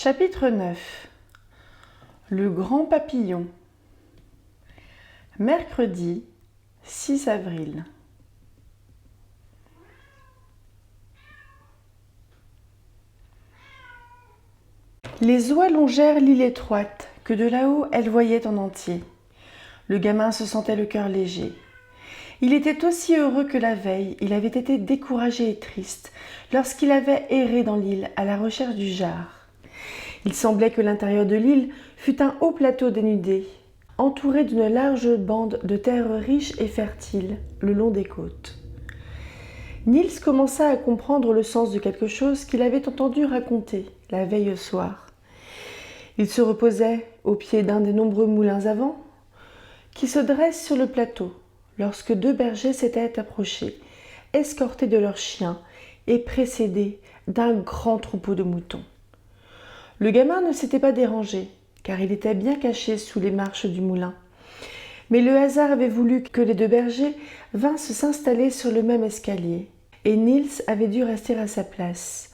Chapitre 9. Le grand papillon. Mercredi 6 avril. Les oies longèrent l'île étroite, que de là-haut elles voyaient en entier. Le gamin se sentait le cœur léger. Il était aussi heureux que la veille, il avait été découragé et triste lorsqu'il avait erré dans l'île à la recherche du jar. Il semblait que l'intérieur de l'île fût un haut plateau dénudé, entouré d'une large bande de terre riche et fertile le long des côtes. Niels commença à comprendre le sens de quelque chose qu'il avait entendu raconter la veille au soir. Il se reposait au pied d'un des nombreux moulins à vent qui se dressent sur le plateau lorsque deux bergers s'étaient approchés, escortés de leurs chiens et précédés d'un grand troupeau de moutons. Le gamin ne s'était pas dérangé, car il était bien caché sous les marches du moulin. Mais le hasard avait voulu que les deux bergers vinssent s'installer sur le même escalier, et Niels avait dû rester à sa place,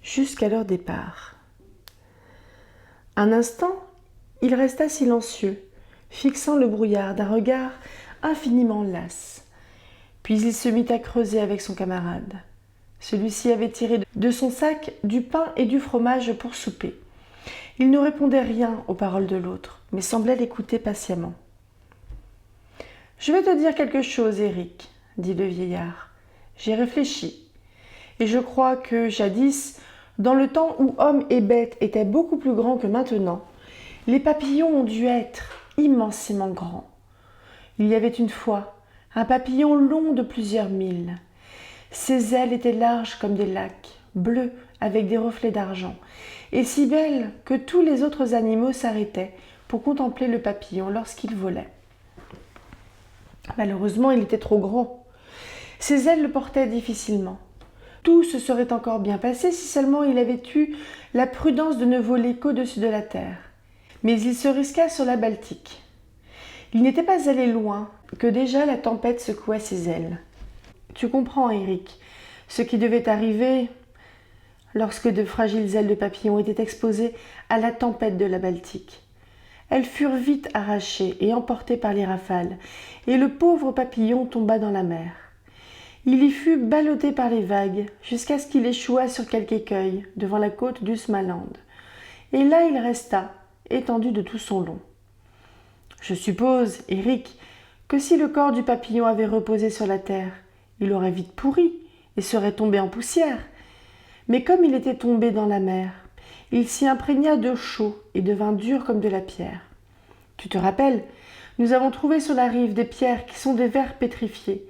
jusqu'à leur départ. Un instant, il resta silencieux, fixant le brouillard d'un regard infiniment las. Puis il se mit à creuser avec son camarade. Celui-ci avait tiré de son sac du pain et du fromage pour souper. Il ne répondait rien aux paroles de l'autre, mais semblait l'écouter patiemment. « Je vais te dire quelque chose, Eric, » dit le vieillard. « J'ai réfléchi, et je crois que jadis, dans le temps où hommes et bêtes étaient beaucoup plus grands que maintenant, les papillons ont dû être immensément grands. Il y avait une fois un papillon long de plusieurs milles. Ses ailes étaient larges comme des lacs, bleues avec des reflets d'argent, et si belles que tous les autres animaux s'arrêtaient pour contempler le papillon lorsqu'il volait. Malheureusement, il était trop grand. Ses ailes le portaient difficilement. Tout se serait encore bien passé si seulement il avait eu la prudence de ne voler qu'au-dessus de la terre. Mais il se risqua sur la Baltique. Il n'était pas allé loin que déjà la tempête secouait ses ailes. Tu comprends, Eric, ce qui devait arriver lorsque de fragiles ailes de papillon étaient exposées à la tempête de la Baltique. Elles furent vite arrachées et emportées par les rafales, et le pauvre papillon tomba dans la mer. Il y fut ballotté par les vagues jusqu'à ce qu'il échouât sur quelque écueil devant la côte d'Usmaland. Et là il resta, étendu de tout son long. Je suppose, Eric, que si le corps du papillon avait reposé sur la terre, il aurait vite pourri et serait tombé en poussière. Mais comme il était tombé dans la mer, il s'y imprégna de chaud et devint dur comme de la pierre. Tu te rappelles, nous avons trouvé sur la rive des pierres qui sont des vers pétrifiés.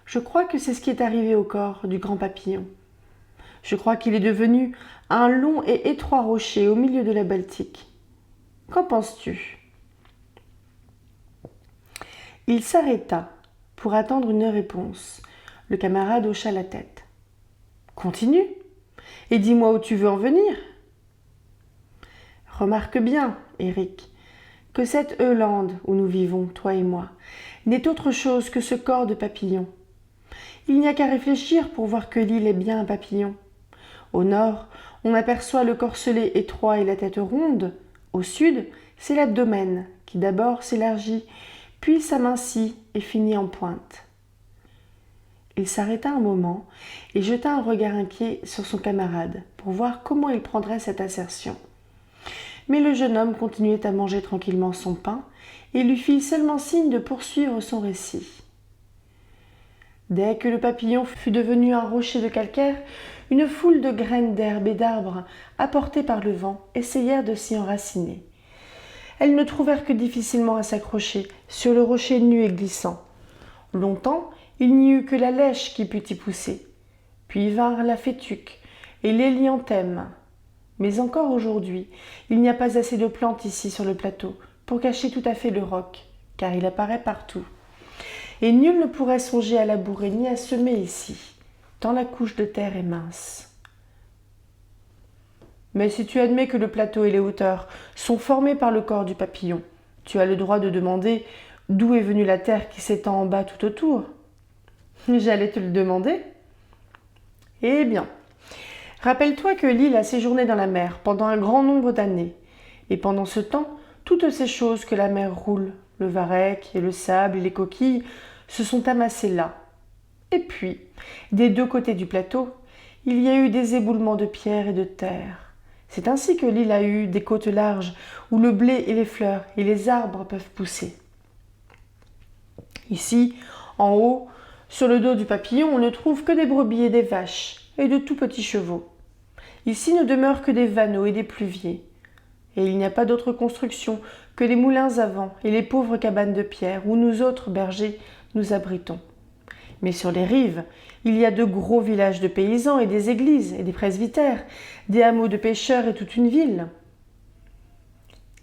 Je crois que c'est ce qui est arrivé au corps du grand papillon. Je crois qu'il est devenu un long et étroit rocher au milieu de la Baltique. Qu'en penses-tu ? Il s'arrêta pour attendre une réponse. Le camarade hocha la tête. « Continue, et dis-moi où tu veux en venir. » Remarque bien, Eric, que cette Hollande où nous vivons, toi et moi, n'est autre chose que ce corps de papillon. Il n'y a qu'à réfléchir pour voir que l'île est bien un papillon. Au nord, on aperçoit le corselet étroit et la tête ronde. Au sud, c'est l'abdomen qui d'abord s'élargit, puis s'amincit et finit en pointe. Il s'arrêta un moment et jeta un regard inquiet sur son camarade pour voir comment il prendrait cette assertion. Mais le jeune homme continuait à manger tranquillement son pain et lui fit seulement signe de poursuivre son récit. Dès que le papillon fut devenu un rocher de calcaire, une foule de graines d'herbe et d'arbres apportées par le vent essayèrent de s'y enraciner. Elles ne trouvèrent que difficilement à s'accrocher sur le rocher nu et glissant. Longtemps, il n'y eut que la lèche qui put y pousser. Puis vinrent la fétuque et l'hélianthème. Mais encore aujourd'hui, il n'y a pas assez de plantes ici sur le plateau pour cacher tout à fait le roc, car il apparaît partout. Et nul ne pourrait songer à labourer ni à semer ici, tant la couche de terre est mince. Mais si tu admets que le plateau et les hauteurs sont formés par le corps du papillon, tu as le droit de demander d'où est venue la terre qui s'étend en bas tout autour. J'allais te le demander. Eh bien, Rappelle-toi que l'île a séjourné dans la mer pendant un grand nombre d'années. Et pendant ce temps, toutes ces choses que la mer roule, le varech et le sable et les coquilles, se sont amassées là. Et puis, des deux côtés du plateau, il y a eu des éboulements de pierre et de terre. C'est ainsi que l'île a eu des côtes larges où le blé et les fleurs et les arbres peuvent pousser. Ici, en haut, sur le dos du papillon, on ne trouve que des brebis et des vaches et de tout petits chevaux. Ici ne demeurent que des vanneaux et des pluviers. Et il n'y a pas d'autre construction que les moulins à vent et les pauvres cabanes de pierre où nous autres bergers nous abritons. Mais sur les rives, il y a de gros villages de paysans et des églises et des presbytères, des hameaux de pêcheurs et toute une ville.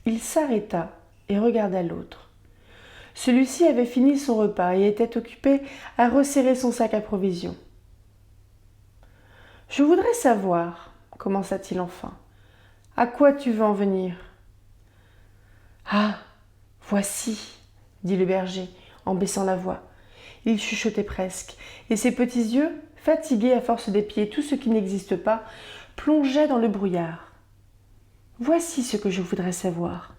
Il s'arrêta et regarda l'autre. Celui-ci avait fini son repas et était occupé à resserrer son sac à provisions. « Je voudrais savoir, commença-t-il enfin, à quoi tu veux en venir ?»« Ah, voici, dit le berger en baissant la voix. Il chuchotait presque, et ses petits yeux, fatigués à force d'épier tout ce qui n'existe pas, plongeaient dans le brouillard. Voici ce que je voudrais savoir.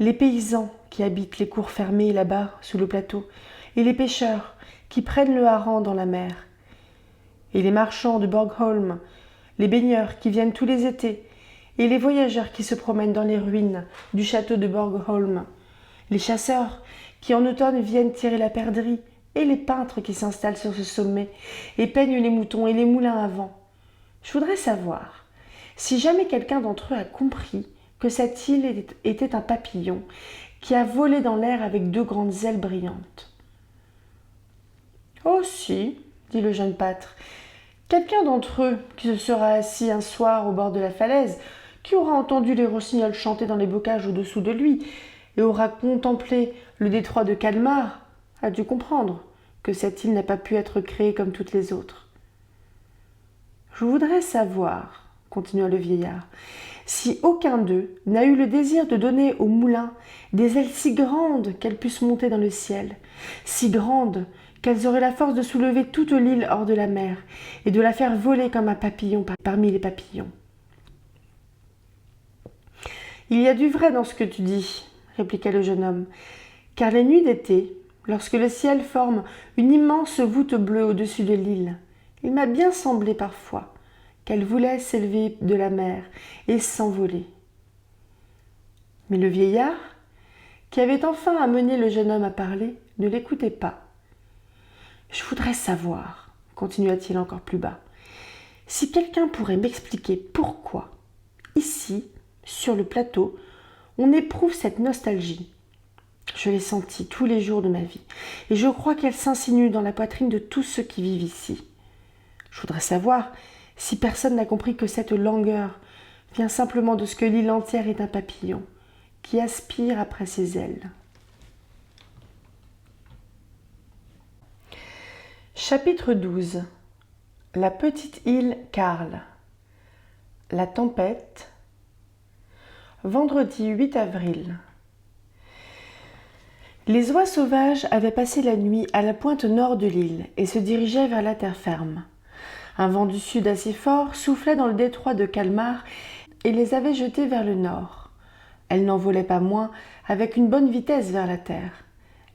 Les paysans qui habitent les cours fermées là-bas sous le plateau, et les pêcheurs qui prennent le hareng dans la mer, et les marchands de Borgholm, les baigneurs qui viennent tous les étés, et les voyageurs qui se promènent dans les ruines du château de Borgholm, les chasseurs qui en automne viennent tirer la perdrix, et les peintres qui s'installent sur ce sommet et peignent les moutons et les moulins à vent. Je voudrais savoir si jamais quelqu'un d'entre eux a compris que cette île était un papillon qui a volé dans l'air avec deux grandes ailes brillantes. « Oh si, dit le jeune pâtre, quelqu'un d'entre eux qui se sera assis un soir au bord de la falaise, qui aura entendu les rossignols chanter dans les bocages au-dessous de lui et aura contemplé le détroit de Calmar, a dû comprendre que cette île n'a pas pu être créée comme toutes les autres. Je voudrais savoir, continua le vieillard, si aucun d'eux n'a eu le désir de donner au moulin des ailes si grandes qu'elles puissent monter dans le ciel, si grandes qu'elles auraient la force de soulever toute l'île hors de la mer et de la faire voler comme un papillon parmi les papillons. « Il y a du vrai dans ce que tu dis, répliqua le jeune homme, car les nuits d'été, lorsque le ciel forme une immense voûte bleue au-dessus de l'île, il m'a bien semblé parfois qu'elle voulait s'élever de la mer et s'envoler. » Mais le vieillard, qui avait enfin amené le jeune homme à parler, ne l'écoutait pas. « Je voudrais savoir, continua-t-il encore plus bas, si quelqu'un pourrait m'expliquer pourquoi, ici, sur le plateau, on éprouve cette nostalgie. Je l'ai sentie tous les jours de ma vie, et je crois qu'elle s'insinue dans la poitrine de tous ceux qui vivent ici. Je voudrais savoir si personne n'a compris que cette langueur vient simplement de ce que l'île entière est un papillon, qui aspire après ses ailes. Chapitre 12. La petite île Karl. La tempête. Vendredi 8 avril. Les oies sauvages avaient passé la nuit à la pointe nord de l'île et se dirigeaient vers la terre ferme. Un vent du sud assez fort soufflait dans le détroit de Calmar et les avait jetés vers le nord. Elles n'en volaient pas moins avec une bonne vitesse vers la terre.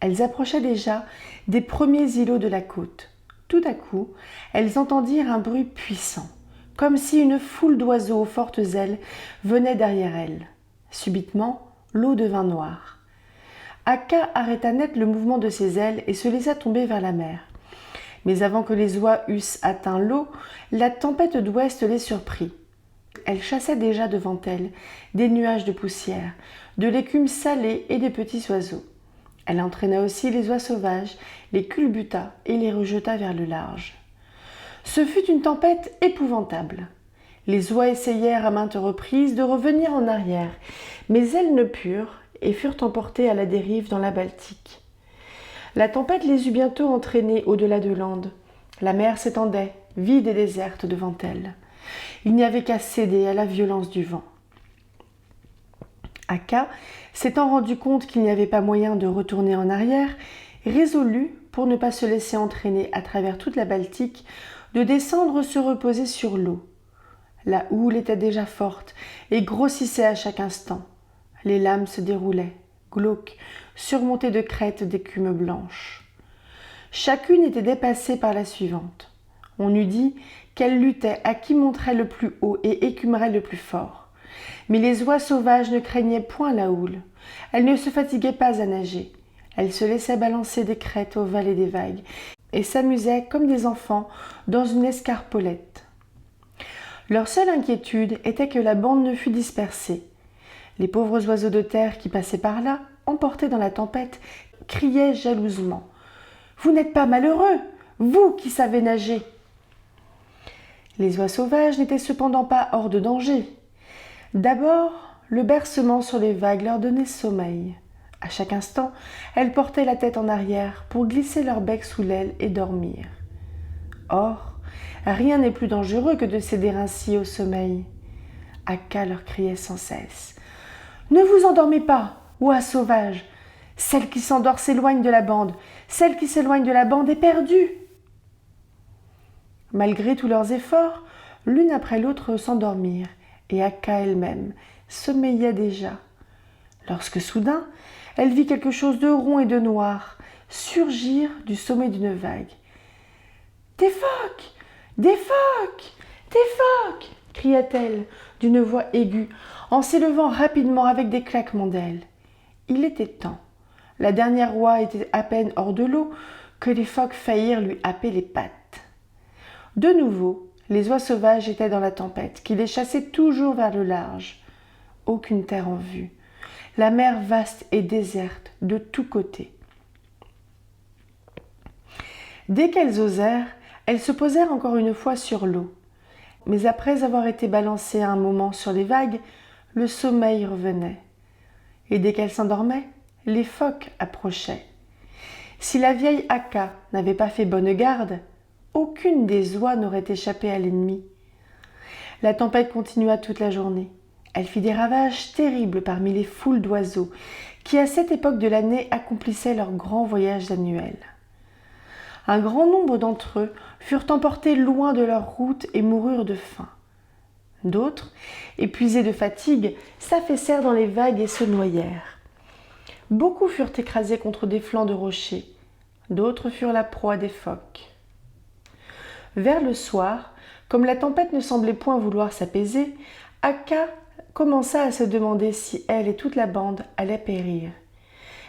Elles approchaient déjà des premiers îlots de la côte. Tout à coup, elles entendirent un bruit puissant, comme si une foule d'oiseaux aux fortes ailes venait derrière elles. Subitement, l'eau devint noire. Akka arrêta net le mouvement de ses ailes et se laissa tomber vers la mer. Mais avant que les oies eussent atteint l'eau, la tempête d'ouest les surprit. Elle chassait déjà devant elle des nuages de poussière, de l'écume salée et des petits oiseaux. Elle entraîna aussi les oies sauvages, les culbuta et les rejeta vers le large. Ce fut une tempête épouvantable. Les oies essayèrent à maintes reprises de revenir en arrière, mais elles ne purent et furent emportées à la dérive dans la Baltique. La tempête les eut bientôt entraînées au-delà de l'Ande. La mer s'étendait, vide et déserte devant elles. Il n'y avait qu'à céder à la violence du vent. Akka, s'étant rendu compte qu'il n'y avait pas moyen de retourner en arrière, résolut, pour ne pas se laisser entraîner à travers toute la Baltique, de descendre se reposer sur l'eau. La houle était déjà forte et grossissait à chaque instant. Les lames se déroulaient, glauques, surmontées de crêtes d'écume blanche. Chacune était dépassée par la suivante. On eût dit qu'elle luttait à qui monterait le plus haut et écumerait le plus fort. Mais les oies sauvages ne craignaient point la houle. Elles ne se fatiguaient pas à nager. Elles se laissaient balancer des crêtes aux vallées des vagues et s'amusaient comme des enfants dans une escarpolette. Leur seule inquiétude était que la bande ne fût dispersée. Les pauvres oiseaux de terre qui passaient par là, emportés dans la tempête, criaient jalousement. « Vous n'êtes pas malheureux, vous qui savez nager !» Les oies sauvages n'étaient cependant pas hors de danger. D'abord, le bercement sur les vagues leur donnait sommeil. À chaque instant, elles portaient la tête en arrière pour glisser leur bec sous l'aile et dormir. Or, rien n'est plus dangereux que de céder ainsi au sommeil. Akka leur criait sans cesse. « Ne vous endormez pas, oies sauvages! Celle qui s'endort s'éloigne de la bande. Celle qui s'éloigne de la bande est perdue. » Malgré tous leurs efforts, l'une après l'autre s'endormirent, et Akka elle-même sommeillait déjà. Lorsque soudain, elle vit quelque chose de rond et de noir surgir du sommet d'une vague. « Des phoques! Des phoques! Des phoques !» cria-t-elle d'une voix aiguë, en s'élevant rapidement avec des claquements d'ailes. Il était temps. La dernière oie était à peine hors de l'eau que les phoques faillirent lui happer les pattes. De nouveau, les oies sauvages étaient dans la tempête, qui les chassait toujours vers le large. Aucune terre en vue. La mer vaste et déserte de tous côtés. Dès qu'elles osèrent, elles se posèrent encore une fois sur l'eau. Mais après avoir été balancées un moment sur les vagues, le sommeil revenait. Et dès qu'elles s'endormaient, les phoques approchaient. Si la vieille Akka n'avait pas fait bonne garde, aucune des oies n'aurait échappé à l'ennemi. La tempête continua toute la journée. Elle fit des ravages terribles parmi les foules d'oiseaux qui, à cette époque de l'année, accomplissaient leurs grands voyages annuels. Un grand nombre d'entre eux furent emportés loin de leur route et moururent de faim. D'autres, épuisés de fatigue, s'affaissèrent dans les vagues et se noyèrent. Beaucoup furent écrasés contre des flancs de rochers, d'autres furent la proie des phoques. Vers le soir, comme la tempête ne semblait point vouloir s'apaiser, Akka commença à se demander si elle et toute la bande allaient périr.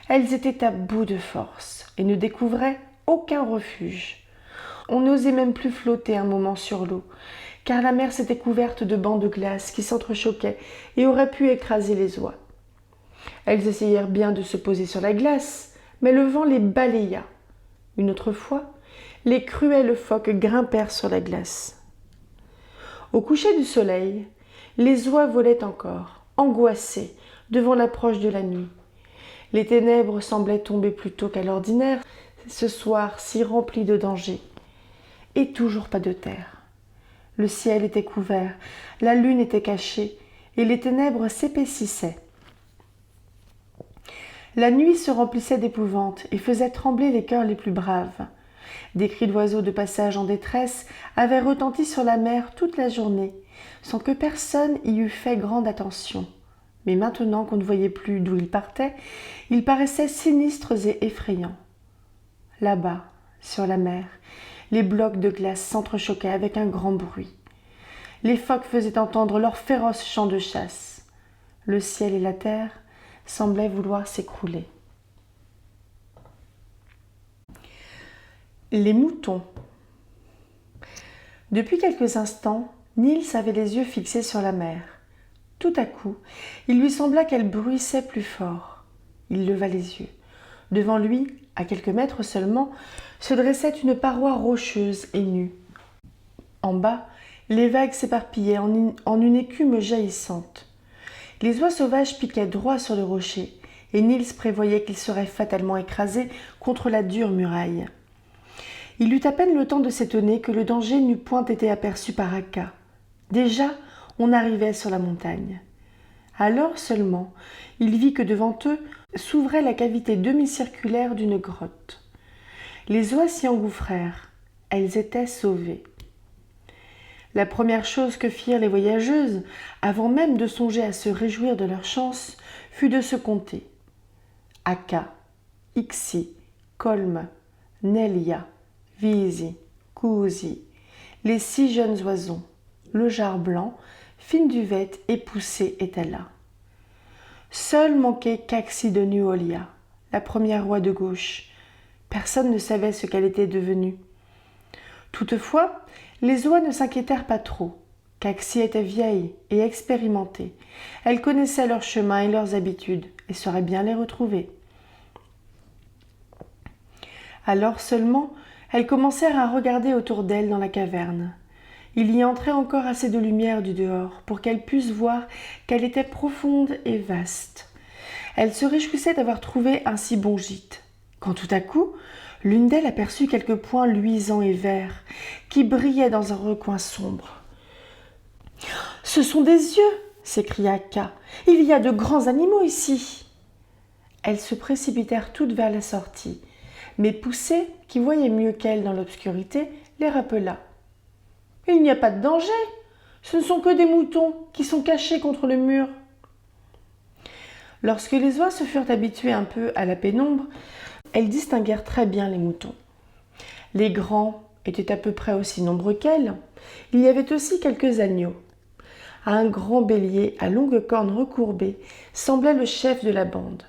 Elles étaient à bout de force et ne découvraient aucun refuge. On n'osait même plus flotter un moment sur l'eau, car la mer s'était couverte de bancs de glace qui s'entrechoquaient et auraient pu écraser les oies. Elles essayèrent bien de se poser sur la glace, mais le vent les balaya. Une autre fois, les cruels phoques grimpèrent sur la glace. Au coucher du soleil, les oies volaient encore, angoissées, devant l'approche de la nuit. Les ténèbres semblaient tomber plus tôt qu'à l'ordinaire, ce soir si rempli de dangers. Et toujours pas de terre. Le ciel était couvert, la lune était cachée, et les ténèbres s'épaississaient. La nuit se remplissait d'épouvante et faisait trembler les cœurs les plus braves. Des cris d'oiseaux de passage en détresse avaient retenti sur la mer toute la journée, sans que personne y eût fait grande attention. Mais maintenant qu'on ne voyait plus d'où ils partaient, ils paraissaient sinistres et effrayants. Là-bas, sur la mer, les blocs de glace s'entrechoquaient avec un grand bruit. Les phoques faisaient entendre leur féroce chant de chasse. Le ciel et la terre semblaient vouloir s'écrouler. Les moutons. Depuis quelques instants, Niels avait les yeux fixés sur la mer. Tout à coup, il lui sembla qu'elle bruissait plus fort. Il leva les yeux. Devant lui, à quelques mètres seulement, se dressait une paroi rocheuse et nue. En bas, les vagues s'éparpillaient en une écume jaillissante. Les oies sauvages piquaient droit sur le rocher, et Niels prévoyait qu'il serait fatalement écrasé contre la dure muraille. Il eut à peine le temps de s'étonner que le danger n'eût point été aperçu par Akka. Déjà, on arrivait sur la montagne. Alors seulement, il vit que devant eux s'ouvrait la cavité demi-circulaire d'une grotte. Les oies s'y engouffrèrent. Elles étaient sauvées. La première chose que firent les voyageuses, avant même de songer à se réjouir de leur chance, fut de se compter. Aka, Ixi, Colme, Nelia, Visi, Kuusi, les 6 jeunes oiseaux, le jar blanc, Fine Duvette et Poussée étaient là. Seul manquait Kaksi de Nuolia, la première oie de gauche. Personne ne savait ce qu'elle était devenue. Toutefois, les oies ne s'inquiétèrent pas trop. Kaksi était vieille et expérimentée. Elle connaissait leurs chemins et leurs habitudes et saurait bien les retrouver. Alors seulement, elles commencèrent à regarder autour d'elles dans la caverne. Il y entrait encore assez de lumière du dehors pour qu'elles pussent voir qu'elle était profonde et vaste. Elles se réjouissaient d'avoir trouvé un si bon gîte, quand tout à coup, l'une d'elles aperçut quelques points luisants et verts qui brillaient dans un recoin sombre. « Ce sont des yeux !» s'écria Ka. « Il y a de grands animaux ici !» Elles se précipitèrent toutes vers la sortie, mais Poussée, qui voyait mieux qu'elles dans l'obscurité, les rappela. « Il n'y a pas de danger, ce ne sont que des moutons qui sont cachés contre le mur. » Lorsque les oies se furent habituées un peu à la pénombre, elles distinguèrent très bien les moutons. Les grands étaient à peu près aussi nombreux qu'elles. Il y avait aussi quelques agneaux. Un grand bélier à longues cornes recourbées semblait le chef de la bande.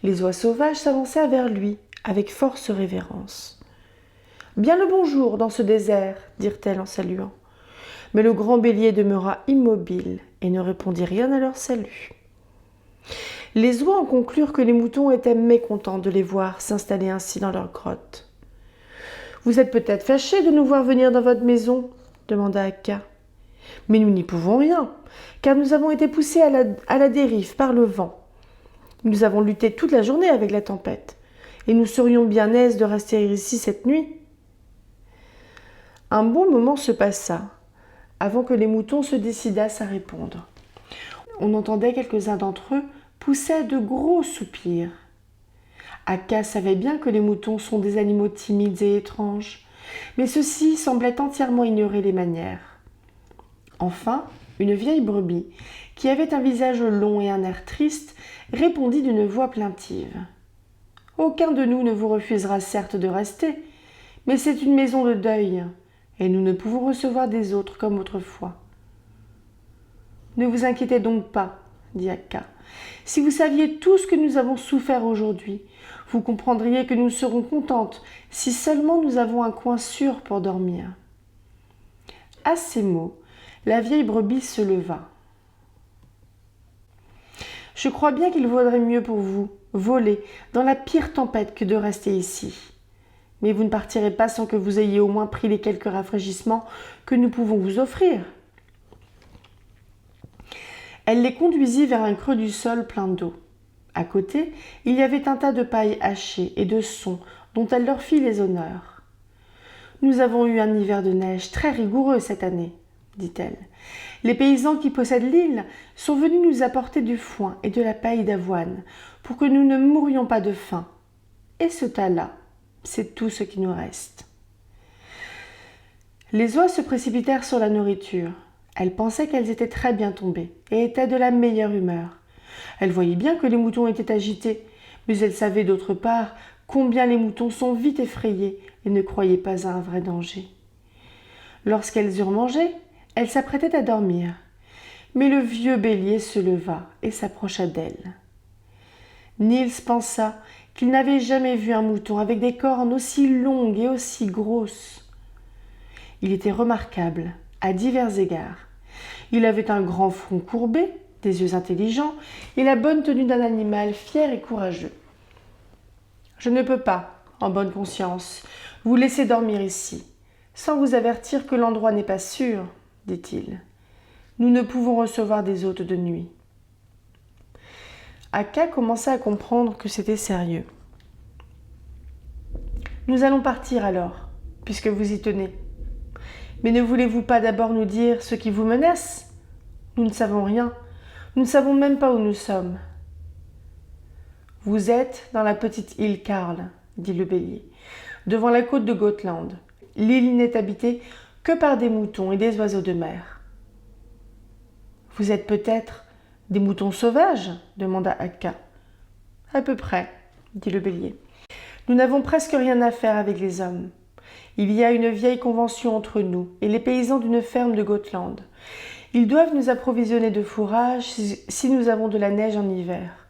Les oies sauvages s'avancèrent vers lui avec force révérence. « Bien le bonjour dans ce désert, dirent-elles en saluant. Mais le grand bélier demeura immobile et ne répondit rien à leur salut. Les oies en conclurent que les moutons étaient mécontents de les voir s'installer ainsi dans leur grotte. « Vous êtes peut-être fâchés de nous voir venir dans votre maison ?» demanda Aka. « Mais nous n'y pouvons rien, car nous avons été poussés à la dérive par le vent. Nous avons lutté toute la journée avec la tempête, et nous serions bien aises de rester ici cette nuit. » Un bon moment se passa, avant que les moutons se décidassent à répondre. On entendait quelques-uns d'entre eux pousser de gros soupirs. Aka savait bien que les moutons sont des animaux timides et étranges, mais ceux-ci semblaient entièrement ignorer les manières. Enfin, une vieille brebis, qui avait un visage long et un air triste, répondit d'une voix plaintive. « Aucun de nous ne vous refusera certes de rester, mais c'est une maison de deuil, et nous ne pouvons recevoir des autres comme autrefois. » « Ne vous inquiétez donc pas, dit Aka. Si vous saviez tout ce que nous avons souffert aujourd'hui, vous comprendriez que nous serons contentes si seulement nous avons un coin sûr pour dormir. » À ces mots, la vieille brebis se leva. « Je crois bien qu'il vaudrait mieux pour vous voler dans la pire tempête que de rester ici. Mais vous ne partirez pas sans que vous ayez au moins pris les quelques rafraîchissements que nous pouvons vous offrir. » Elle les conduisit vers un creux du sol plein d'eau. À côté, il y avait un tas de paille hachée et de son dont elle leur fit les honneurs. « Nous avons eu un hiver de neige très rigoureux cette année, dit-elle. Les paysans qui possèdent l'île sont venus nous apporter du foin et de la paille d'avoine pour que nous ne mourions pas de faim. Et ce tas-là, c'est tout ce qui nous reste. » Les oies se précipitèrent sur la nourriture. Elles pensaient qu'elles étaient très bien tombées et étaient de la meilleure humeur. Elles voyaient bien que les moutons étaient agités, mais elles savaient d'autre part combien les moutons sont vite effrayés et ne croyaient pas à un vrai danger. Lorsqu'elles eurent mangé, elles s'apprêtaient à dormir. Mais le vieux bélier se leva et s'approcha d'elles. Niels pensa qu'il n'avait jamais vu un mouton avec des cornes aussi longues et aussi grosses. Il était remarquable à divers égards. Il avait un grand front courbé, des yeux intelligents et la bonne tenue d'un animal fier et courageux. « Je ne peux pas, en bonne conscience, vous laisser dormir ici, sans vous avertir que l'endroit n'est pas sûr, dit-il. Nous ne pouvons recevoir des hôtes de nuit. » Aka commença à comprendre que c'était sérieux. « Nous allons partir alors, puisque vous y tenez. Mais ne voulez-vous pas d'abord nous dire ce qui vous menace ? Nous ne savons rien. Nous ne savons même pas où nous sommes. »« Vous êtes dans la petite île Karl, dit le bélier, devant la côte de Gotland. L'île n'est habitée que par des moutons et des oiseaux de mer. « Vous êtes peut-être des moutons sauvages ?» demanda Akka. « À peu près, » dit le bélier. « Nous n'avons presque rien à faire avec les hommes. Il y a une vieille convention entre nous et les paysans d'une ferme de Gotland. Ils doivent nous approvisionner de fourrage si nous avons de la neige en hiver.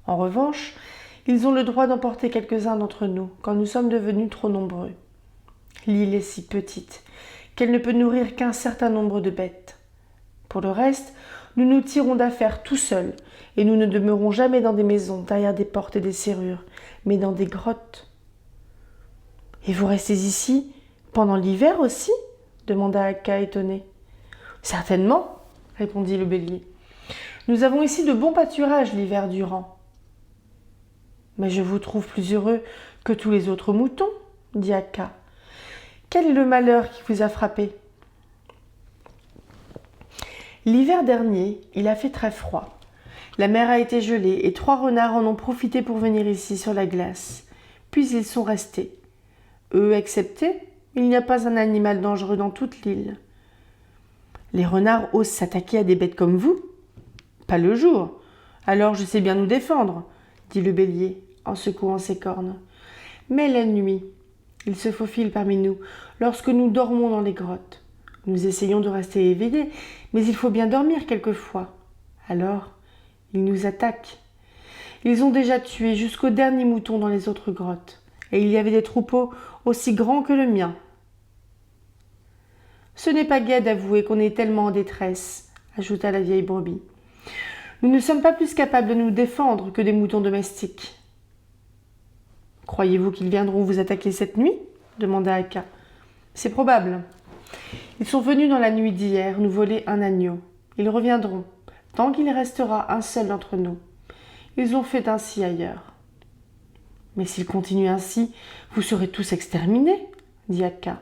En revanche, ils ont le droit d'emporter quelques-uns d'entre nous quand nous sommes devenus trop nombreux. L'île est si petite qu'elle ne peut nourrir qu'un certain nombre de bêtes. Pour le reste, nous nous tirons d'affaire tout seuls et nous ne demeurons jamais dans des maisons derrière des portes et des serrures, mais dans des grottes. »« Et vous restez ici pendant l'hiver aussi ?» demanda Akka étonnée. « Certainement, » répondit le bélier. « Nous avons ici de bons pâturages l'hiver durant. »« Mais je vous trouve plus heureux que tous les autres moutons, » dit Akka. « Quel est le malheur qui vous a frappé ?»« L'hiver dernier, il a fait très froid. La mer a été gelée et 3 renards en ont profité pour venir ici sur la glace. Puis ils sont restés. Eux exceptés, il n'y a pas un animal dangereux dans toute l'île. Les renards osent s'attaquer à des bêtes comme vous ? Pas le jour. Alors je sais bien nous défendre, dit le bélier en secouant ses cornes. Mais la nuit, ils se faufilent parmi nous lorsque nous dormons dans les grottes. Nous essayons de rester éveillés, mais il faut bien dormir quelquefois. Alors, ils nous attaquent. Ils ont déjà tué jusqu'au dernier mouton dans les autres grottes, et il y avait des troupeaux aussi grands que le mien. Ce n'est pas gai d'avouer qu'on est tellement en détresse, ajouta la vieille brebis. Nous ne sommes pas plus capables de nous défendre que des moutons domestiques. Croyez-vous qu'ils viendront vous attaquer cette nuit ? Demanda Akka. C'est probable. Ils sont venus dans la nuit d'hier nous voler un agneau. Ils reviendront, tant qu'il restera un seul d'entre nous. Ils ont fait ainsi ailleurs. Mais s'ils continuent ainsi, vous serez tous exterminés, dit Akka.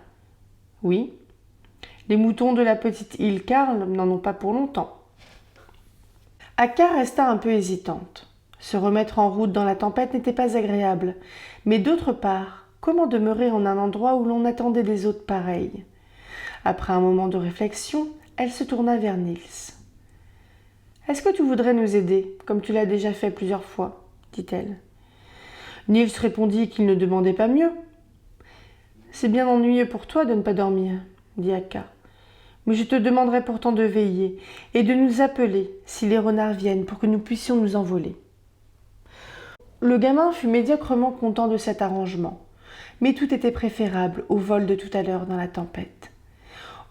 Oui. Les moutons de la petite île Karl n'en ont pas pour longtemps. Akka resta un peu hésitante. Se remettre en route dans la tempête n'était pas agréable, mais d'autre part, comment demeurer en un endroit où l'on attendait des hôtes pareils ? Après un moment de réflexion, elle se tourna vers Niels. « Est-ce que tu voudrais nous aider, comme tu l'as déjà fait plusieurs fois ?» dit-elle. Niels répondit qu'il ne demandait pas mieux. « C'est bien ennuyeux pour toi de ne pas dormir, » dit Akka. « Mais je te demanderai pourtant de veiller et de nous appeler si les renards viennent pour que nous puissions nous envoler. » Le gamin fut médiocrement content de cet arrangement, mais tout était préférable au vol de tout à l'heure dans la tempête.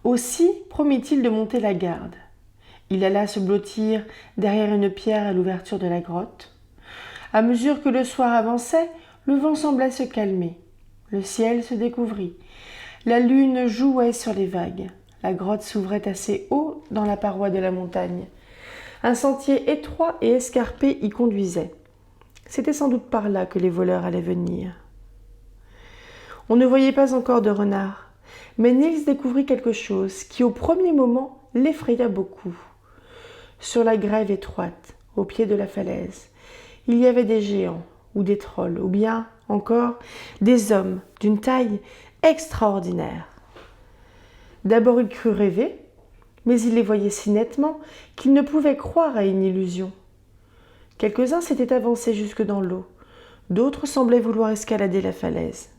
Aussi promit-il de monter la garde. Il alla se blottir derrière une pierre à l'ouverture de la grotte. À mesure que le soir avançait, le vent semblait se calmer. Le ciel se découvrit. La lune jouait sur les vagues. La grotte s'ouvrait assez haut dans la paroi de la montagne. Un sentier étroit et escarpé y conduisait. C'était sans doute par là que les voleurs allaient venir. On ne voyait pas encore de renards, mais Niels découvrit quelque chose qui, au premier moment, l'effraya beaucoup. Sur la grève étroite, au pied de la falaise, il y avait des géants ou des trolls, ou bien, encore, des hommes d'une taille extraordinaire. D'abord il crut rêver, mais il les voyait si nettement qu'il ne pouvait croire à une illusion. Quelques-uns s'étaient avancés jusque dans l'eau, d'autres semblaient vouloir escalader la falaise.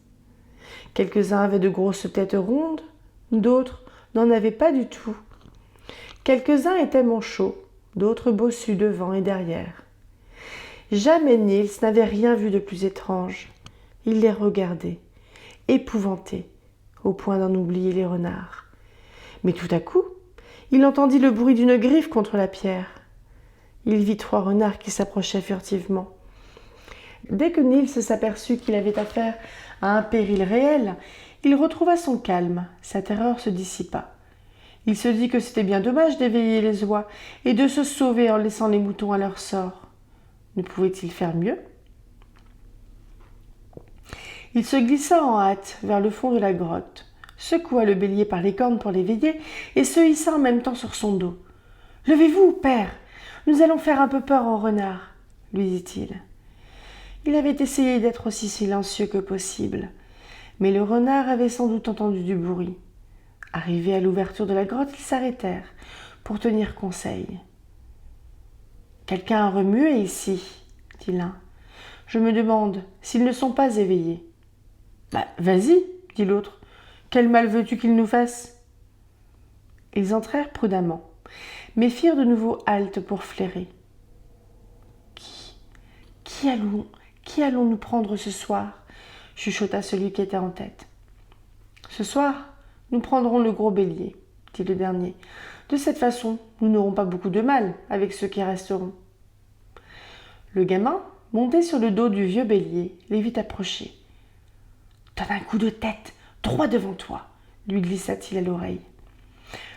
Quelques-uns avaient de grosses têtes rondes, d'autres n'en avaient pas du tout. Quelques-uns étaient manchots, d'autres bossus devant et derrière. Jamais Niels n'avait rien vu de plus étrange. Il les regardait, épouvanté, au point d'en oublier les renards. Mais tout à coup, il entendit le bruit d'une griffe contre la pierre. Il vit 3 renards qui s'approchaient furtivement. Dès que Niels s'aperçut qu'il avait affaire à un péril réel, il retrouva son calme, sa terreur se dissipa. Il se dit que c'était bien dommage d'éveiller les oies et de se sauver en laissant les moutons à leur sort. Ne pouvait-il faire mieux ? Il se glissa en hâte vers le fond de la grotte, secoua le bélier par les cornes pour l'éveiller et se hissa en même temps sur son dos. « Levez-vous, père, nous allons faire un peu peur aux renards, » lui dit-il. Il avait essayé d'être aussi silencieux que possible, mais le renard avait sans doute entendu du bruit. Arrivés à l'ouverture de la grotte, ils s'arrêtèrent pour tenir conseil. « Quelqu'un a remué ici, dit l'un. Je me demande s'ils ne sont pas éveillés. »« Vas-y, dit l'autre. Quel mal veux-tu qu'ils nous fassent ?» Ils entrèrent prudemment, mais firent de nouveau halte pour flairer. Qui allons-nous prendre ce soir ?» chuchota celui qui était en tête. « Ce soir, nous prendrons le gros bélier, dit le dernier. De cette façon, nous n'aurons pas beaucoup de mal avec ceux qui resteront. » Le gamin, monté sur le dos du vieux bélier, les vit approcher. « Donne un coup de tête, droit devant toi, lui glissa-t-il à l'oreille.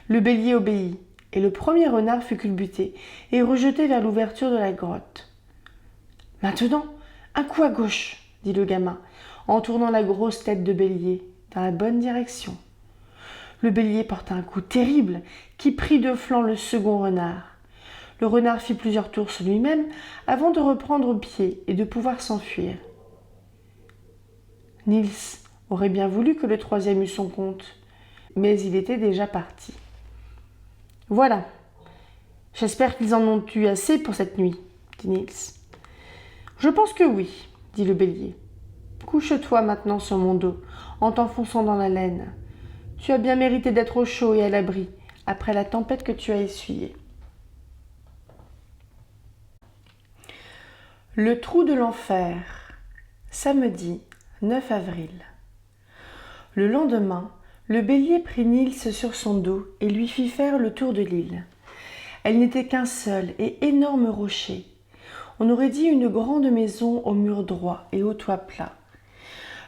Le bélier obéit, et le premier renard fut culbuté et rejeté vers l'ouverture de la grotte. « Maintenant, un coup à gauche, dit le gamin, en tournant la grosse tête de bélier dans la bonne direction. Le bélier porta un coup terrible qui prit de flanc le second renard. Le renard fit plusieurs tours sur lui-même avant de reprendre pied et de pouvoir s'enfuir. Niels aurait bien voulu que le troisième eût son compte, mais il était déjà parti. « Voilà, j'espère qu'ils en ont eu assez pour cette nuit, dit Niels. « Je pense que oui, dit le bélier. Couche-toi maintenant sur mon dos, en t'enfonçant dans la laine. Tu as bien mérité d'être au chaud et à l'abri, après la tempête que tu as essuyée. » Le trou de l'enfer, samedi 9 avril. Le lendemain, le bélier prit Niels sur son dos et lui fit faire le tour de l'île. Elle n'était qu'un seul et énorme rocher. On aurait dit une grande maison aux murs droits et au toit plat.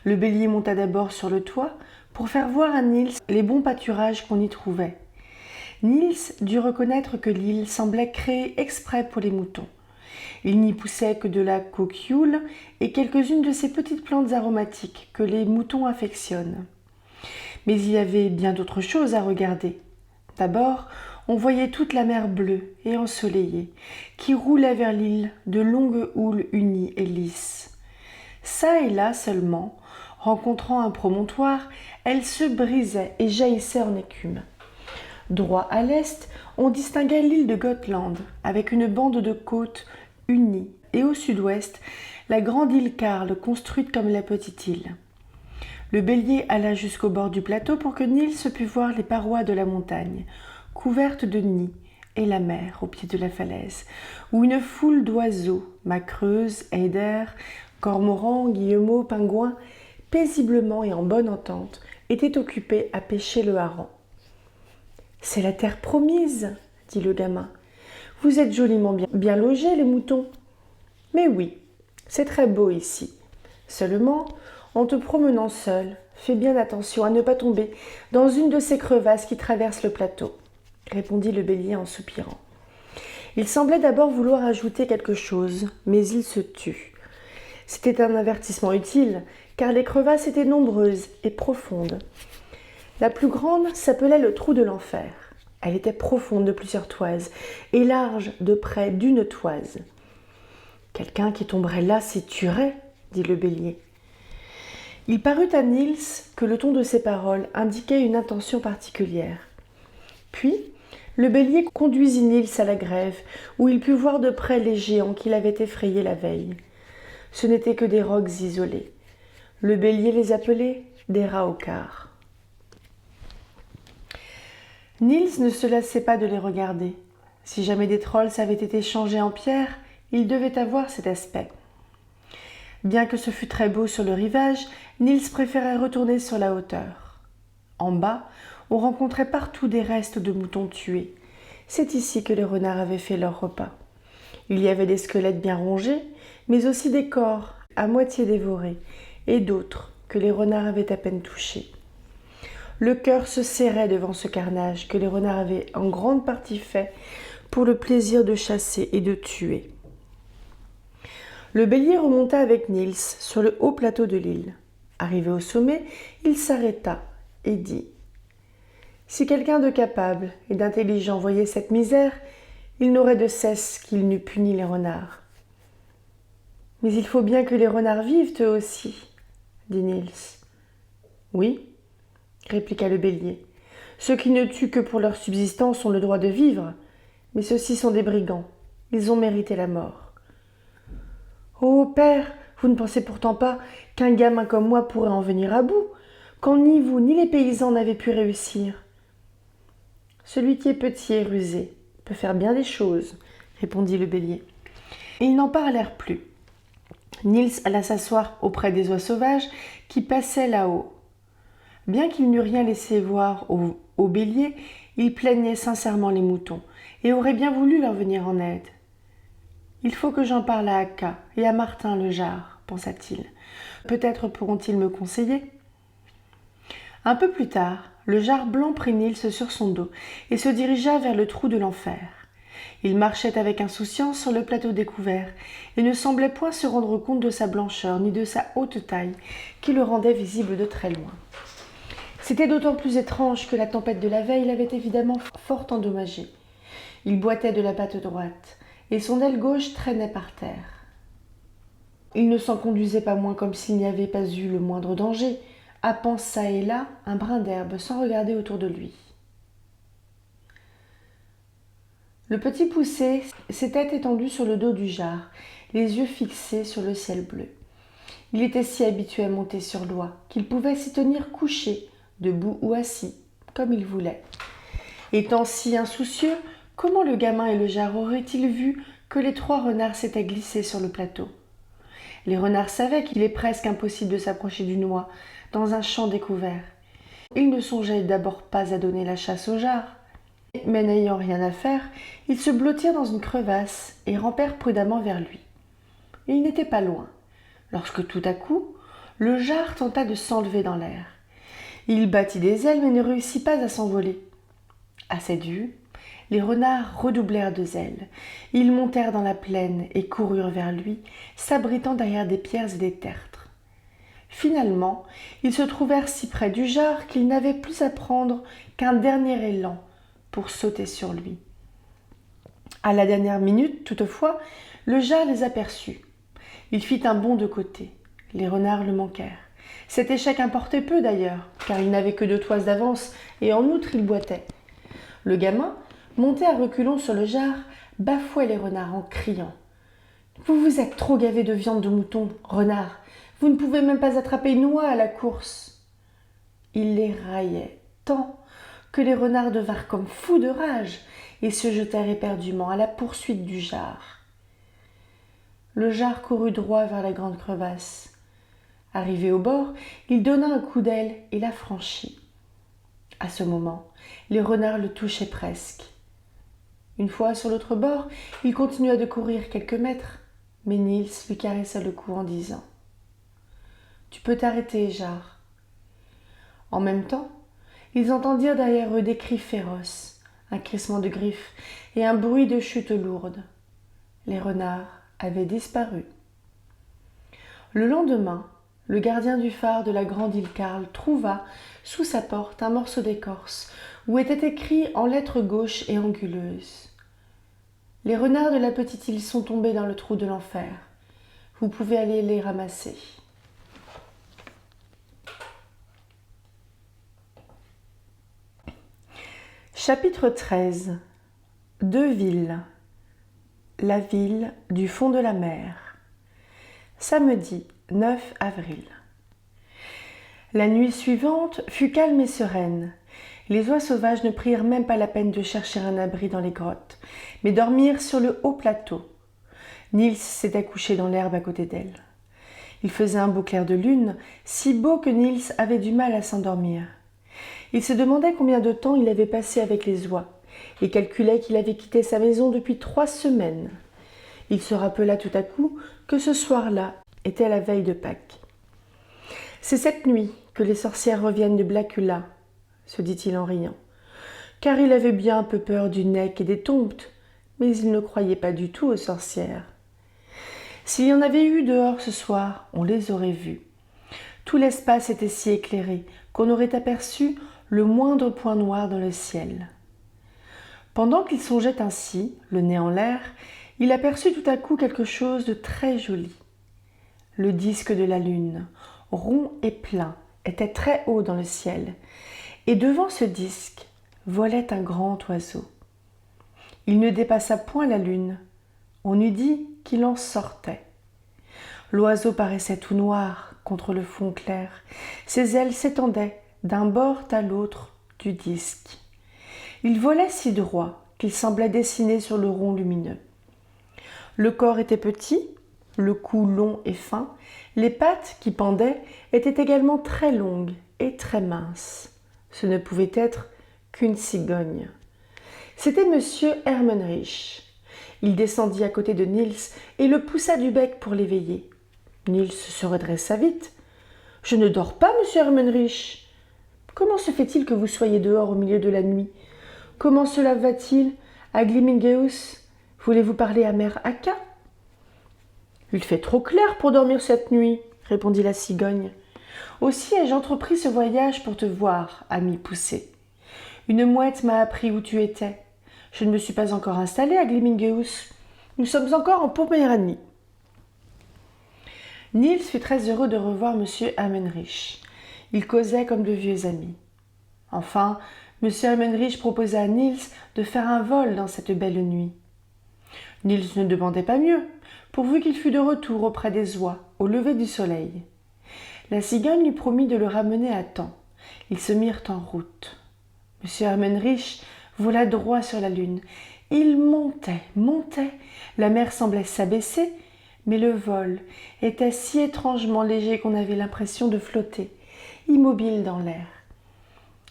Le bélier monta d'abord sur le toit pour faire voir à Niels les bons pâturages qu'on y trouvait. Niels dut reconnaître que l'île semblait créée exprès pour les moutons. Il n'y poussait que de la coquioule et quelques-unes de ces petites plantes aromatiques que les moutons affectionnent. Mais il y avait bien d'autres choses à regarder. D'abord, on voyait toute la mer bleue et ensoleillée, qui roulait vers l'île de longues houles unies et lisses. Ça et là seulement, rencontrant un promontoire, elle se brisait et jaillissait en écume. Droit à l'est, on distinguait l'île de Gotland, avec une bande de côtes unies, et au sud-ouest, la grande île Karl, construite comme la petite île. Le bélier alla jusqu'au bord du plateau pour que Niels pût voir les parois de la montagne, couvertes de nids, et la mer au pied de la falaise, où une foule d'oiseaux, macreuses, eiders, cormorans, guillemots, pingouins, paisiblement et en bonne entente, étaient occupés à pêcher le hareng. « C'est la terre promise, dit le gamin. Vous êtes joliment bien logés, les moutons. Mais oui, c'est très beau ici. Seulement, en te promenant seul, fais bien attention à ne pas tomber dans une de ces crevasses qui traversent le plateau, répondit le bélier en soupirant. Il semblait d'abord vouloir ajouter quelque chose, mais il se tut. C'était un avertissement utile, car les crevasses étaient nombreuses et profondes. La plus grande s'appelait le trou de l'enfer. Elle était profonde de plusieurs toises et large de près d'une toise. « Quelqu'un qui tomberait là s'y tuerait, » dit le bélier. Il parut à Niels que le ton de ses paroles indiquait une intention particulière. Puis, le bélier conduisit Niels à la grève, où il put voir de près les géants qu'il avait effrayés la veille. Ce n'étaient que des rocs isolés. Le bélier les appelait des raukars. Niels ne se lassait pas de les regarder. Si jamais des trolls avaient été changés en pierre, ils devaient avoir cet aspect. Bien que ce fût très beau sur le rivage, Niels préférait retourner sur la hauteur. En bas, on rencontrait partout des restes de moutons tués. C'est ici que les renards avaient fait leur repas. Il y avait des squelettes bien rongés, mais aussi des corps à moitié dévorés, et d'autres que les renards avaient à peine touchés. Le cœur se serrait devant ce carnage que les renards avaient en grande partie fait pour le plaisir de chasser et de tuer. Le bélier remonta avec Niels sur le haut plateau de l'île. Arrivé au sommet, il s'arrêta et dit « Si quelqu'un de capable et d'intelligent voyait cette misère, il n'aurait de cesse qu'il n'eût puni les renards. »« Mais il faut bien que les renards vivent eux aussi, dit Niels. »« Oui, répliqua le bélier. Ceux qui ne tuent que pour leur subsistance ont le droit de vivre, mais ceux-ci sont des brigands. Ils ont mérité la mort. Oh, père, vous ne pensez pourtant pas qu'un gamin comme moi pourrait en venir à bout, quand ni vous ni les paysans n'avaient pu réussir. Celui qui est petit et rusé peut faire bien des choses, répondit le bélier. Ils n'en parlèrent plus. Niels alla s'asseoir auprès des oies sauvages qui passaient là-haut. Bien qu'il n'eût rien laissé voir au bélier, il plaignait sincèrement les moutons et aurait bien voulu leur venir en aide. Il faut que j'en parle à Akka et à Martin le Jard, pensa-t-il. Peut-être pourront-ils me conseiller. Un peu plus tard, le Jard blanc prit Niels sur son dos et se dirigea vers le trou de l'enfer. Il marchait avec insouciance sur le plateau découvert et ne semblait point se rendre compte de sa blancheur ni de sa haute taille qui le rendait visible de très loin. C'était d'autant plus étrange que la tempête de la veille l'avait évidemment fort endommagé. Il boitait de la patte droite et son aile gauche traînait par terre. Il ne s'en conduisait pas moins comme s'il n'y avait pas eu le moindre danger, happant çà et là un brin d'herbe sans regarder autour de lui. Le petit poussé s'était étendu sur le dos du Jard, les yeux fixés sur le ciel bleu. Il était si habitué à monter sur l'oie qu'il pouvait s'y tenir couché, debout ou assis, comme il voulait. Étant si insoucieux, comment le gamin et le Jard auraient-ils vu que les 3 renards s'étaient glissés sur le plateau? Les renards savaient qu'il est presque impossible de s'approcher d'une oie dans un champ découvert. Ils ne songeaient d'abord pas à donner la chasse au Jard. Mais n'ayant rien à faire, ils se blottirent dans une crevasse et rampèrent prudemment vers lui. Il n'était pas loin, lorsque tout à coup, le Jard tenta de s'enlever dans l'air. Il battit des ailes mais ne réussit pas à s'envoler. À cette vue, les renards redoublèrent de zèle. Ils montèrent dans la plaine et coururent vers lui, s'abritant derrière des pierres et des tertres. Finalement, ils se trouvèrent si près du Jard qu'ils n'avaient plus à prendre qu'un dernier élan pour sauter sur lui. À la dernière minute, toutefois, le Jard les aperçut. Il fit un bond de côté. Les renards le manquèrent. Cet échec importait peu d'ailleurs, car il n'avait que 2 toises d'avance et en outre il boitait. Le gamin, monté à reculons sur le Jard, bafouait les renards en criant « Vous vous êtes trop gavés de viande de mouton, renard. Vous ne pouvez même pas attraper une oie à la course. » Il les raillait tant que les renards devinrent comme fous de rage et se jetèrent éperdument à la poursuite du Jard. Le Jard courut droit vers la grande crevasse. Arrivé au bord, il donna un coup d'aile et la franchit. À ce moment, les renards le touchaient presque. Une fois sur l'autre bord, il continua de courir quelques mètres, mais Niels lui caressa le cou en disant « Tu peux t'arrêter, Jard. » En même temps, ils entendirent derrière eux des cris féroces, un crissement de griffes et un bruit de chute lourde. Les renards avaient disparu. Le lendemain, le gardien du phare de la grande île Carle trouva sous sa porte un morceau d'écorce où était écrit en lettres gauches et anguleuses « Les renards de la petite île sont tombés dans le trou de l'enfer. Vous pouvez aller les ramasser. » Chapitre 13. 2 villes. La ville du fond de la mer. Samedi 9 avril. La nuit suivante fut calme et sereine. Les oies sauvages ne prirent même pas la peine de chercher un abri dans les grottes, mais dormirent sur le haut plateau. Niels s'était couché dans l'herbe à côté d'elle. Il faisait un beau clair de lune, si beau que Niels avait du mal à s'endormir. Il se demandait combien de temps il avait passé avec les oies, et calculait qu'il avait quitté sa maison depuis 3 semaines. Il se rappela tout à coup que ce soir-là était la veille de Pâques. « C'est cette nuit que les sorcières reviennent de Blackula, » se dit-il en riant, car il avait bien un peu peur du Neck et des Tombes, mais il ne croyait pas du tout aux sorcières. S'il y en avait eu dehors ce soir, on les aurait vues. Tout l'espace était si éclairé qu'on aurait aperçu le moindre point noir dans le ciel. Pendant qu'il songeait ainsi, le nez en l'air, il aperçut tout à coup quelque chose de très joli. Le disque de la lune, rond et plein, était très haut dans le ciel, Et devant ce disque volait un grand oiseau. Il ne dépassa point la lune. On eût dit qu'il en sortait. L'oiseau paraissait tout noir contre le fond clair. Ses ailes s'étendaient d'un bord à l'autre du disque. Il volait si droit qu'il semblait dessiné sur le rond lumineux. Le corps était petit, le cou long et fin, les pattes qui pendaient étaient également très longues et très minces. Ce ne pouvait être qu'une cigogne. C'était monsieur Ermenrich. Il descendit à côté de Niels et le poussa du bec pour l'éveiller. Niels se redressa vite. « Je ne dors pas, monsieur Ermenrich. Comment se fait-il que vous soyez dehors au milieu de la nuit? Comment cela va-t-il à Glimingeus? Voulez-vous parler à mère Akka ?»« Il fait trop clair pour dormir cette nuit, » répondit la cigogne. « Aussi ai-je entrepris ce voyage pour te voir, ami poussé. Une mouette m'a appris où tu étais. Je ne me suis pas encore installée à Glimingeus. Nous sommes encore en Poméranie. » Niels fut très heureux de revoir M. Ermenrich. Ils causaient comme de vieux amis. Enfin, M. Ermenrich proposa à Niels de faire un vol dans cette belle nuit. Niels ne demandait pas mieux, pourvu qu'il fût de retour auprès des oies, au lever du soleil. La cigogne lui promit de le ramener à temps. Ils se mirent en route. M. Ermenrich vola droit sur la lune. Il montait, montait. La mer semblait s'abaisser, mais le vol était si étrangement léger qu'on avait l'impression de flotter, immobile dans l'air.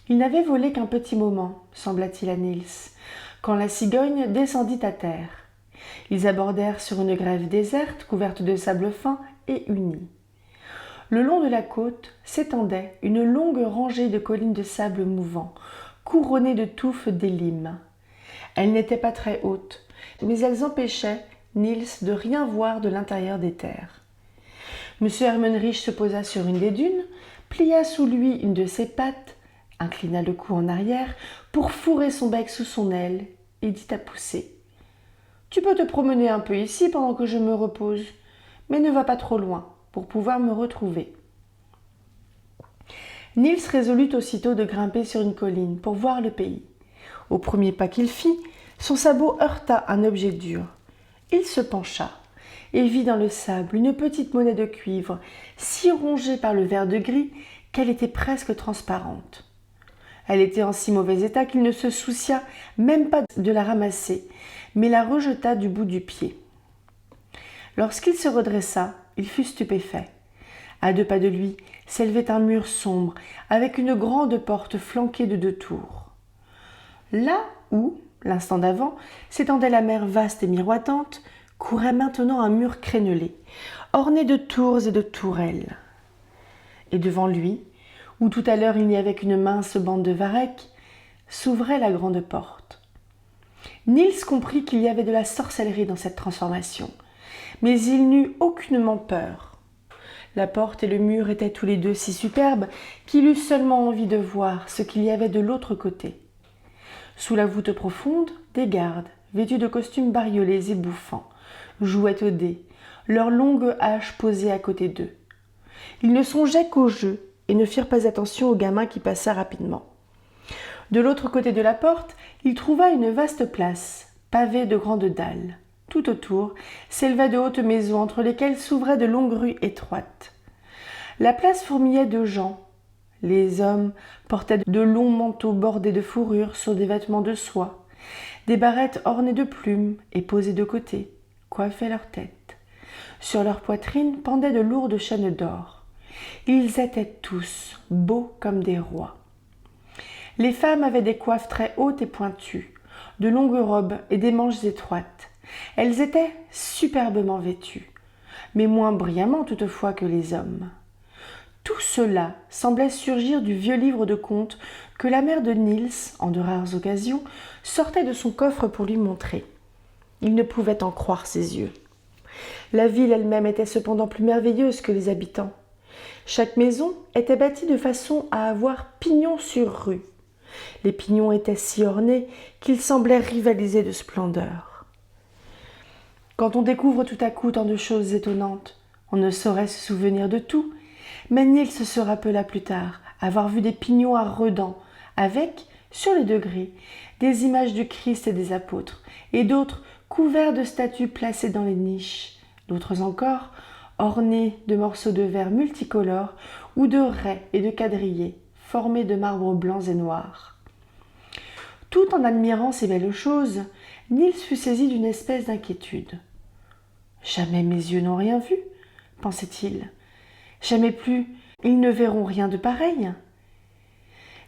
Il n'avait volé qu'un petit moment, sembla-t-il à Niels, quand la cigogne descendit à terre. Ils abordèrent sur une grève déserte, couverte de sable fin et unie. Le long de la côte s'étendait une longue rangée de collines de sable mouvant, couronnées de touffes d'élimes. Elles n'étaient pas très hautes, mais elles empêchaient Niels de rien voir de l'intérieur des terres. M. Ermenrich se posa sur une des dunes, plia sous lui une de ses pattes, inclina le cou en arrière pour fourrer son bec sous son aile et dit à Poussé : « Tu peux te promener un peu ici pendant que je me repose, mais ne va pas trop loin pour pouvoir me retrouver. » Niels résolut aussitôt de grimper sur une colline pour voir le pays. Au premier pas qu'il fit, son sabot heurta un objet dur. Il se pencha et vit dans le sable une petite monnaie de cuivre, si rongée par le verre de gris qu'elle était presque transparente. Elle était en si mauvais état qu'il ne se soucia même pas de la ramasser, mais la rejeta du bout du pied. Lorsqu'il se redressa, il fut stupéfait. À 2 pas de lui s'élevait un mur sombre, avec une grande porte flanquée de 2 tours. Là où, l'instant d'avant, s'étendait la mer vaste et miroitante, courait maintenant un mur crénelé, orné de tours et de tourelles. Et devant lui, où tout à l'heure il n'y avait qu'une mince bande de varech, s'ouvrait la grande porte. Niels comprit qu'il y avait de la sorcellerie dans cette transformation, mais il n'eut aucunement peur. La porte et le mur étaient tous les deux si superbes qu'il eut seulement envie de voir ce qu'il y avait de l'autre côté. Sous la voûte profonde, des gardes, vêtus de costumes bariolés et bouffants, jouaient aux dés, leurs longues haches posées à côté d'eux. Ils ne songeaient qu'au jeu et ne firent pas attention au gamin qui passa rapidement. De l'autre côté de la porte, il trouva une vaste place, pavée de grandes dalles. Tout autour s'élevaient de hautes maisons entre lesquelles s'ouvraient de longues rues étroites. La place fourmillait de gens. Les hommes portaient de longs manteaux bordés de fourrure sur des vêtements de soie. Des barrettes ornées de plumes et posées de côté coiffaient leurs têtes. Sur leur poitrine pendaient de lourdes chaînes d'or. Ils étaient tous beaux comme des rois. Les femmes avaient des coiffes très hautes et pointues, de longues robes et des manches étroites. Elles étaient superbement vêtues, mais moins brillamment toutefois que les hommes. Tout cela semblait surgir du vieux livre de contes que la mère de Niels, en de rares occasions, sortait de son coffre pour lui montrer. Il ne pouvait en croire ses yeux. La ville elle-même était cependant plus merveilleuse que les habitants. Chaque maison était bâtie de façon à avoir pignon sur rue. Les pignons étaient si ornés qu'ils semblaient rivaliser de splendeur. Quand on découvre tout à coup tant de choses étonnantes, on ne saurait se souvenir de tout, mais Niels se rappela plus tard avoir vu des pignons à Redans, avec, sur les degrés, des images du Christ et des apôtres, et d'autres couverts de statues placées dans les niches, d'autres encore ornés de morceaux de verre multicolores ou de raies et de quadrillés, formés de marbres blancs et noirs. Tout en admirant ces belles choses, Niels fut saisi d'une espèce d'inquiétude. « Jamais mes yeux n'ont rien vu, pensait-il. Jamais plus, ils ne verront rien de pareil. »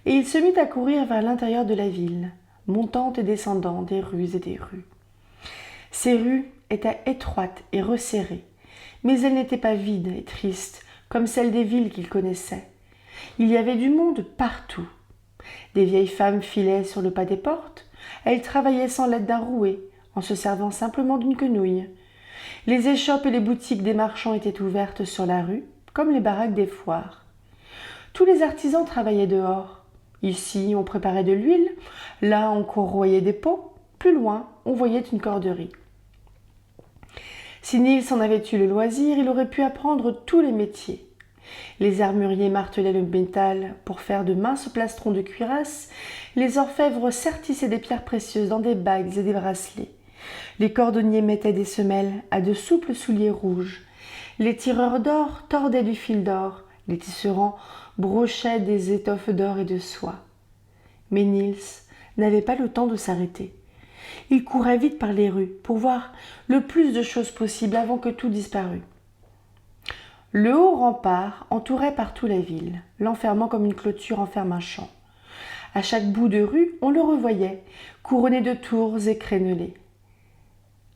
Et il se mit à courir vers l'intérieur de la ville, montant et descendant des rues et des rues. Ces rues étaient étroites et resserrées, mais elles n'étaient pas vides et tristes comme celles des villes qu'il connaissait. Il y avait du monde partout. Des vieilles femmes filaient sur le pas des portes. Elles travaillaient sans l'aide d'un rouet, en se servant simplement d'une quenouille. Les échoppes et les boutiques des marchands étaient ouvertes sur la rue, comme les baraques des foires. Tous les artisans travaillaient dehors. Ici, on préparait de l'huile, là, on corroyait des pots, plus loin, on voyait une corderie. Si Niels en avait eu le loisir, il aurait pu apprendre tous les métiers. Les armuriers martelaient le métal pour faire de minces plastrons de cuirasse, les orfèvres sertissaient des pierres précieuses dans des bagues et des bracelets. Les cordonniers mettaient des semelles à de souples souliers rouges. Les tireurs d'or tordaient du fil d'or, les tisserands brochaient des étoffes d'or et de soie. Mais Niels n'avait pas le temps de s'arrêter. Il courait vite par les rues pour voir le plus de choses possible avant que tout disparût. Le haut rempart entourait partout la ville, l'enfermant comme une clôture enferme un champ. À chaque bout de rue, on le revoyait, couronné de tours et crénelés.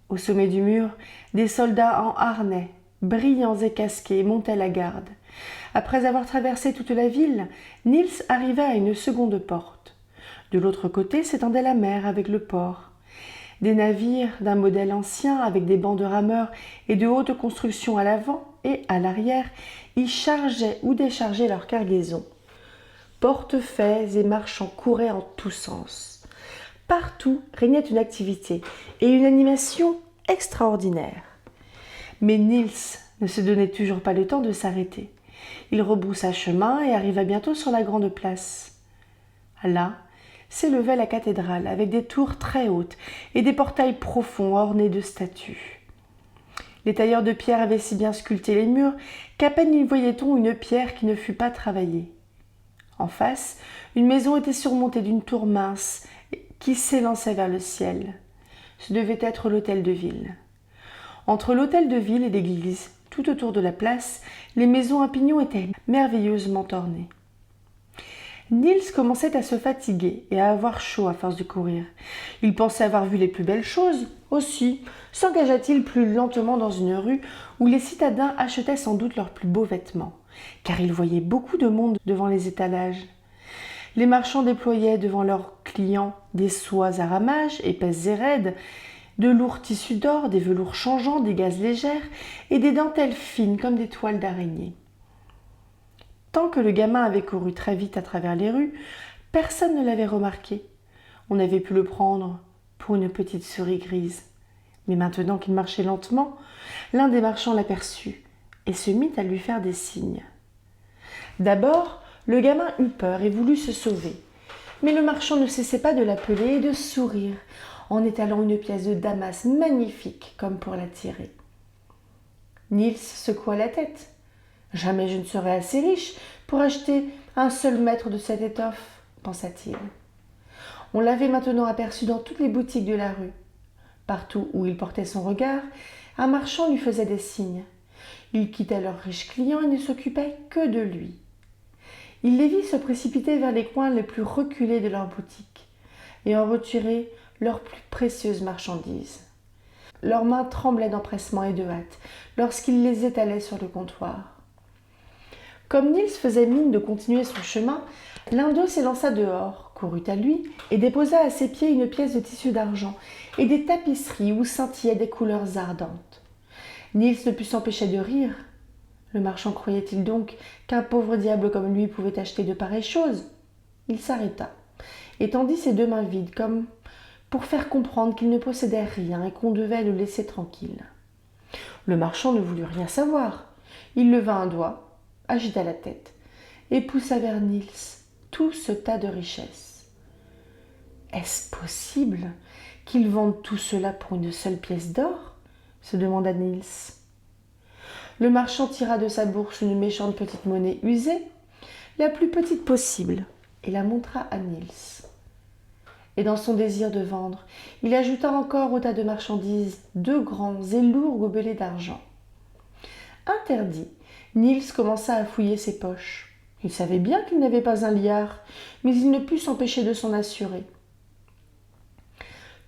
Au sommet du mur, des soldats en harnais, brillants et casqués, montaient la garde. Après avoir traversé toute la ville, Niels arriva à une seconde porte. De l'autre côté s'étendait la mer avec le port. Des navires d'un modèle ancien avec des bancs de rameurs et de hautes constructions à l'avant et à l'arrière y chargeaient ou déchargeaient leurs cargaisons. Portefaix et marchands couraient en tous sens. Partout régnait une activité et une animation extraordinaire. Mais Niels ne se donnait toujours pas le temps de s'arrêter. Il rebroussa chemin et arriva bientôt sur la grande place. Là s'élevait la cathédrale avec des tours très hautes et des portails profonds ornés de statues. Les tailleurs de pierre avaient si bien sculpté les murs qu'à peine y voyait-on une pierre qui ne fût pas travaillée. En face, une maison était surmontée d'une tour mince qui s'élançait vers le ciel. Ce devait être l'hôtel de ville. Entre l'hôtel de ville et l'église, tout autour de la place, les maisons à pignons étaient merveilleusement ornées. Niels commençait à se fatiguer et à avoir chaud à force de courir. Il pensait avoir vu les plus belles choses. Aussi, s'engagea-t-il plus lentement dans une rue où les citadins achetaient sans doute leurs plus beaux vêtements, car il voyait beaucoup de monde devant les étalages. Les marchands déployaient devant leurs clients des soies à ramages, épaisses et raides, de lourds tissus d'or, des velours changeants, des gazes légères et des dentelles fines comme des toiles d'araignée. Tant que le gamin avait couru très vite à travers les rues, personne ne l'avait remarqué. On avait pu le prendre pour une petite souris grise. Mais maintenant qu'il marchait lentement, l'un des marchands l'aperçut et se mit à lui faire des signes. D'abord, le gamin eut peur et voulut se sauver. Mais le marchand ne cessait pas de l'appeler et de sourire en étalant une pièce de damas magnifique comme pour l'attirer. Niels secoua la tête. « Jamais je ne serai assez riche pour acheter un seul mètre de cette étoffe, pensa-t-il. On l'avait maintenant aperçu dans toutes les boutiques de la rue. Partout où il portait son regard, un marchand lui faisait des signes. Il quittait leurs riches clients et ne s'occupait que de lui. Il les vit se précipiter vers les coins les plus reculés de leurs boutiques et en retirer leurs plus précieuses marchandises. Leurs mains tremblaient d'empressement et de hâte lorsqu'il les étalait sur le comptoir. Comme Niels faisait mine de continuer son chemin, l'un d'eux s'élança dehors, courut à lui et déposa à ses pieds une pièce de tissu d'argent et des tapisseries où scintillaient des couleurs ardentes. Niels ne put s'empêcher de rire. Le marchand croyait-il donc qu'un pauvre diable comme lui pouvait acheter de pareilles choses ? Il s'arrêta et tendit ses deux mains vides comme pour faire comprendre qu'il ne possédait rien et qu'on devait le laisser tranquille. Le marchand ne voulut rien savoir. Il leva un doigt, agita la tête et poussa vers Niels tout ce tas de richesses. Est-ce possible qu'ils vendent tout cela pour une seule pièce d'or ? Se demanda Niels. Le marchand tira de sa bourse une méchante petite monnaie usée, la plus petite possible, et la montra à Niels. Et dans son désir de vendre, il ajouta encore au tas de marchandises 2 grands et lourds gobelets d'argent. Interdit, Niels commença à fouiller ses poches. Il savait bien qu'il n'avait pas un liard, mais il ne put s'empêcher de s'en assurer.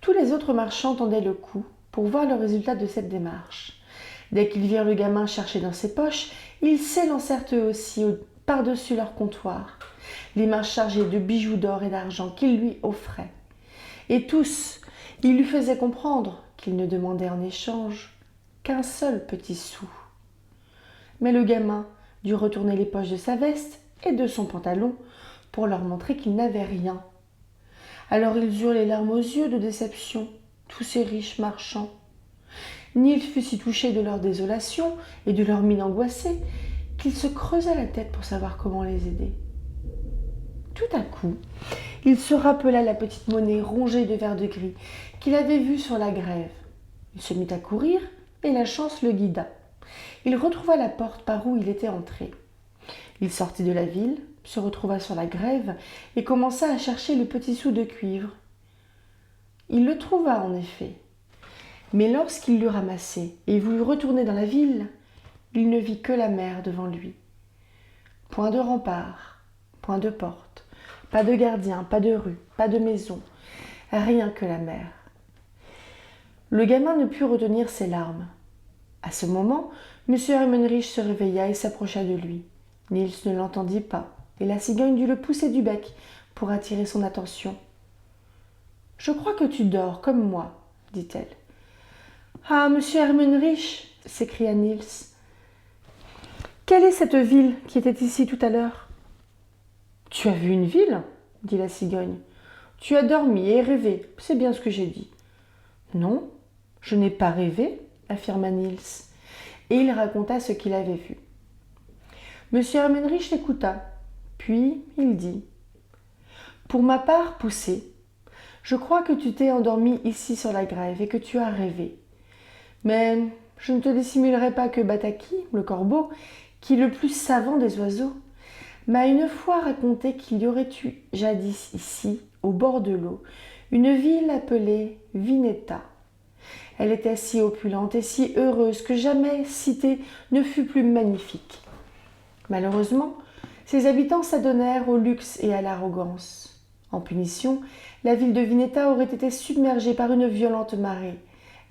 Tous les autres marchands tendaient le cou pour voir le résultat de cette démarche. Dès qu'ils virent le gamin chercher dans ses poches, ils s'élancèrent eux aussi par-dessus leur comptoir, les mains chargées de bijoux d'or et d'argent qu'ils lui offraient. Et tous, ils lui faisaient comprendre qu'ils ne demandaient en échange qu'un seul petit sou. Mais le gamin dut retourner les poches de sa veste et de son pantalon pour leur montrer qu'il n'avait rien. Alors ils eurent les larmes aux yeux de déception, tous ces riches marchands. Niels fut si touché de leur désolation et de leur mine angoissée qu'il se creusa la tête pour savoir comment les aider. Tout à coup, il se rappela la petite monnaie rongée de vert-de-gris qu'il avait vue sur la grève. Il se mit à courir et la chance le guida. Il retrouva la porte par où il était entré. Il sortit de la ville, se retrouva sur la grève et commença à chercher le petit sou de cuivre. Il le trouva en effet. Mais lorsqu'il l'eut ramassé et voulut retourner dans la ville, il ne vit que la mer devant lui. Point de rempart, point de porte, pas de gardien, pas de rue, pas de maison, rien que la mer. Le gamin ne put retenir ses larmes. À ce moment, M. Ermenrich se réveilla et s'approcha de lui. Niels ne l'entendit pas, et la cigogne dut le pousser du bec pour attirer son attention. « Je crois que tu dors, comme moi, » dit-elle. « Ah, monsieur Ermenrich » s'écria Niels. « Quelle est cette ville qui était ici tout à l'heure ?»« Tu as vu une ville ?» dit la cigogne. « Tu as dormi et rêvé, c'est bien ce que j'ai dit. »« Non, je n'ai pas rêvé, » affirma Niels, et il raconta ce qu'il avait vu. Monsieur Ermenrich l'écouta, puis il dit « Pour ma part, Poussé, je crois que tu t'es endormi ici sur la grève et que tu as rêvé. Mais je ne te dissimulerai pas que Bataki, le corbeau, qui est le plus savant des oiseaux, m'a une fois raconté qu'il y aurait eu jadis ici, au bord de l'eau, une ville appelée Vineta. Elle était si opulente et si heureuse que jamais cité ne fut plus magnifique. Malheureusement, ses habitants s'adonnèrent au luxe et à l'arrogance. En punition, la ville de Vineta aurait été submergée par une violente marée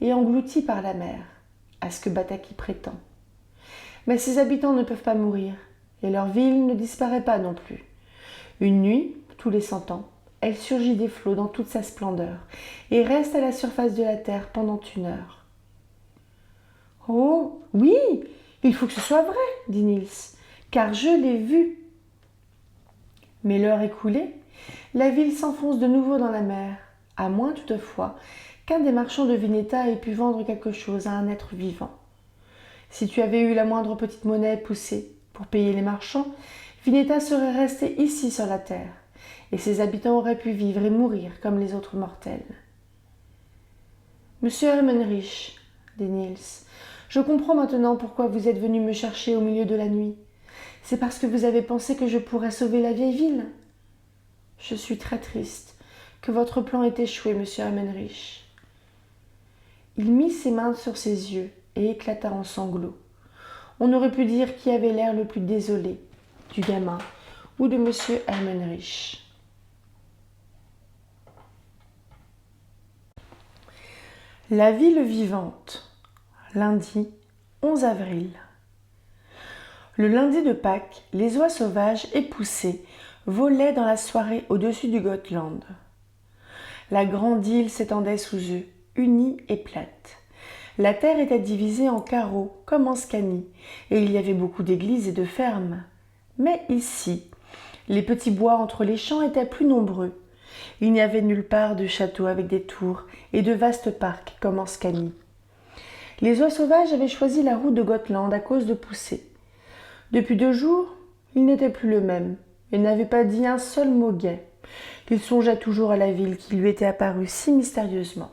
et engloutie par la mer, à ce que Bataki prétend. Mais ses habitants ne peuvent pas mourir, et leur ville ne disparaît pas non plus. Une nuit, tous les 100 ans, elle surgit des flots dans toute sa splendeur et reste à la surface de la terre pendant 1 heure. « Oh, oui, il faut que ce soit vrai, » dit Niels, « car je l'ai vu. » Mais l'heure écoulée, la ville s'enfonce de nouveau dans la mer, à moins toutefois qu'un des marchands de Vineta ait pu vendre quelque chose à un être vivant. Si tu avais eu la moindre petite monnaie poussée pour payer les marchands, Vineta serait restée ici sur la terre, et ses habitants auraient pu vivre et mourir comme les autres mortels. « Monsieur Ermenrich, » dit Niels, « je comprends maintenant pourquoi vous êtes venu me chercher au milieu de la nuit. C'est parce que vous avez pensé que je pourrais sauver la vieille ville. Je suis très triste que votre plan ait échoué, monsieur Ermenrich. » Il mit ses mains sur ses yeux et éclata en sanglots. On aurait pu dire qui avait l'air le plus désolé, du gamin ou de monsieur Ermenrich. La ville vivante, lundi 11 avril. Le lundi de Pâques, les oies sauvages et poussées volaient dans la soirée au-dessus du Gotland. La grande île s'étendait sous eux, unie et plate. La terre était divisée en carreaux, comme en Scanie, et il y avait beaucoup d'églises et de fermes. Mais ici, les petits bois entre les champs étaient plus nombreux. Il n'y avait nulle part de châteaux avec des tours et de vastes parcs comme en Scanie. Les oies sauvages avaient choisi la route de Gotland à cause de Poussé. Depuis 2 jours, il n'était plus le même, et n'avait pas dit un seul mot gai. Il songeait toujours à la ville qui lui était apparue si mystérieusement.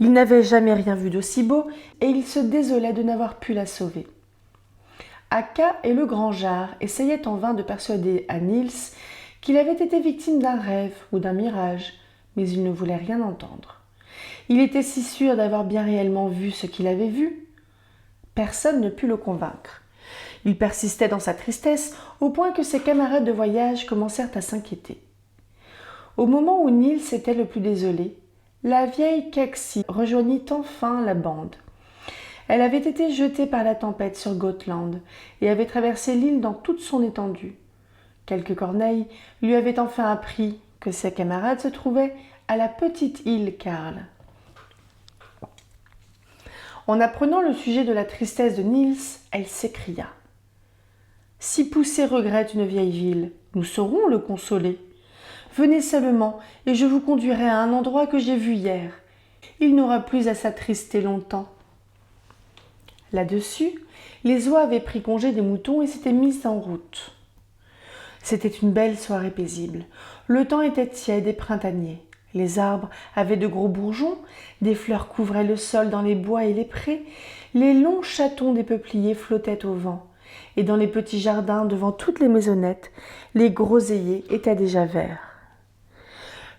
Il n'avait jamais rien vu d'aussi beau et il se désolait de n'avoir pu la sauver. Akka et le grand Jar essayaient en vain de persuader à Niels qu'il avait été victime d'un rêve ou d'un mirage, mais il ne voulait rien entendre. Il était si sûr d'avoir bien réellement vu ce qu'il avait vu. Personne ne put le convaincre. Il persistait dans sa tristesse au point que ses camarades de voyage commencèrent à s'inquiéter. Au moment où Niels était le plus désolé, la vieille Kaxi rejoignit enfin la bande. Elle avait été jetée par la tempête sur Gotland et avait traversé l'île dans toute son étendue. Quelques corneilles lui avaient enfin appris que ses camarades se trouvaient à la petite île Karl. En apprenant le sujet de la tristesse de Niels, elle s'écria « Si Poussé regrette une vieille ville, nous saurons le consoler. Venez seulement et je vous conduirai à un endroit que j'ai vu hier. Il n'aura plus à s'attrister longtemps. » Là-dessus, les oies avaient pris congé des moutons et s'étaient mises en route. C'était une belle soirée paisible. Le temps était tiède et printanier. Les arbres avaient de gros bourgeons, des fleurs couvraient le sol dans les bois et les prés, les longs chatons des peupliers flottaient au vent, et dans les petits jardins devant toutes les maisonnettes, les groseilliers étaient déjà verts.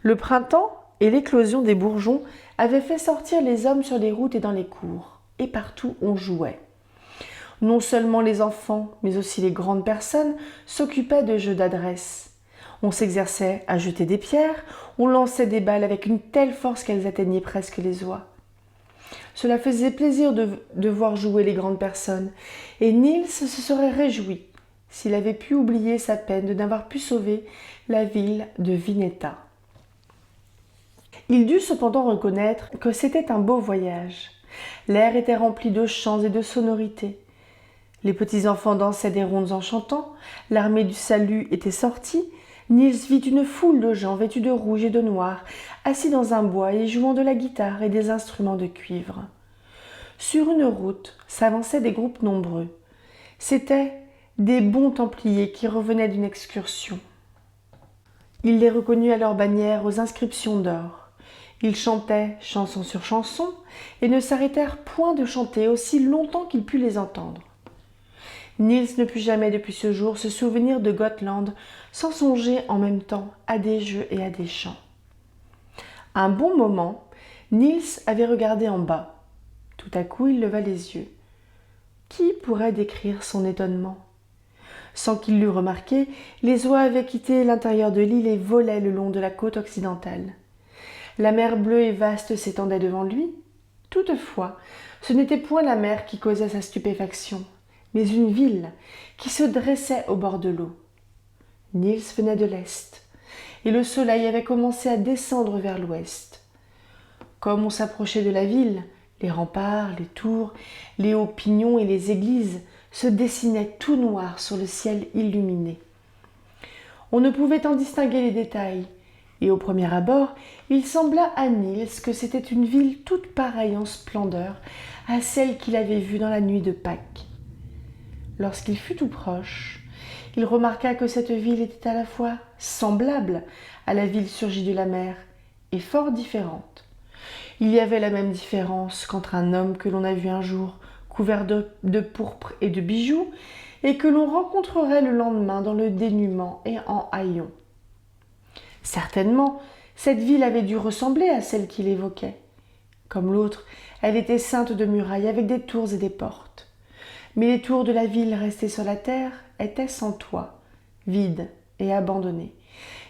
Le printemps et l'éclosion des bourgeons avaient fait sortir les hommes sur les routes et dans les cours, et partout on jouait. Non seulement les enfants, mais aussi les grandes personnes s'occupaient de jeux d'adresse. On s'exerçait à jeter des pierres, on lançait des balles avec une telle force qu'elles atteignaient presque les oies. Cela faisait plaisir de voir jouer les grandes personnes, et Niels se serait réjoui s'il avait pu oublier sa peine de n'avoir pu sauver la ville de Vineta. Il dut cependant reconnaître que c'était un beau voyage. L'air était rempli de chants et de sonorités. Les petits enfants dansaient des rondes en chantant, l'armée du salut était sortie. Niels vit une foule de gens vêtus de rouge et de noir, assis dans un bois et jouant de la guitare et des instruments de cuivre. Sur une route s'avançaient des groupes nombreux. C'étaient des bons templiers qui revenaient d'une excursion. Il les reconnut à leurs bannières aux inscriptions d'or. Ils chantaient chanson sur chanson et ne s'arrêtèrent point de chanter aussi longtemps qu'il put les entendre. Niels ne put jamais depuis ce jour se souvenir de Gotland sans songer en même temps à des jeux et à des chants. Un bon moment, Niels avait regardé en bas. Tout à coup, il leva les yeux. Qui pourrait décrire son étonnement ? Sans qu'il l'eût remarqué, les oies avaient quitté l'intérieur de l'île et volaient le long de la côte occidentale. La mer bleue et vaste s'étendait devant lui. Toutefois, ce n'était point la mer qui causait sa stupéfaction, mais une ville qui se dressait au bord de l'eau. Niels venait de l'est, et le soleil avait commencé à descendre vers l'ouest. Comme on s'approchait de la ville, les remparts, les tours, les hauts pignons et les églises se dessinaient tout noirs sur le ciel illuminé. On ne pouvait en distinguer les détails, et au premier abord, il sembla à Niels que c'était une ville toute pareille en splendeur à celle qu'il avait vue dans la nuit de Pâques. Lorsqu'il fut tout proche, il remarqua que cette ville était à la fois semblable à la ville surgie de la mer et fort différente. Il y avait la même différence qu'entre un homme que l'on a vu un jour couvert de pourpre et de bijoux et que l'on rencontrerait le lendemain dans le dénuement et en haillons. Certainement, cette ville avait dû ressembler à celle qu'il évoquait. Comme l'autre, elle était ceinte de murailles avec des tours et des portes. Mais les tours de la ville restées sur la terre étaient sans toit, vides et abandonnées.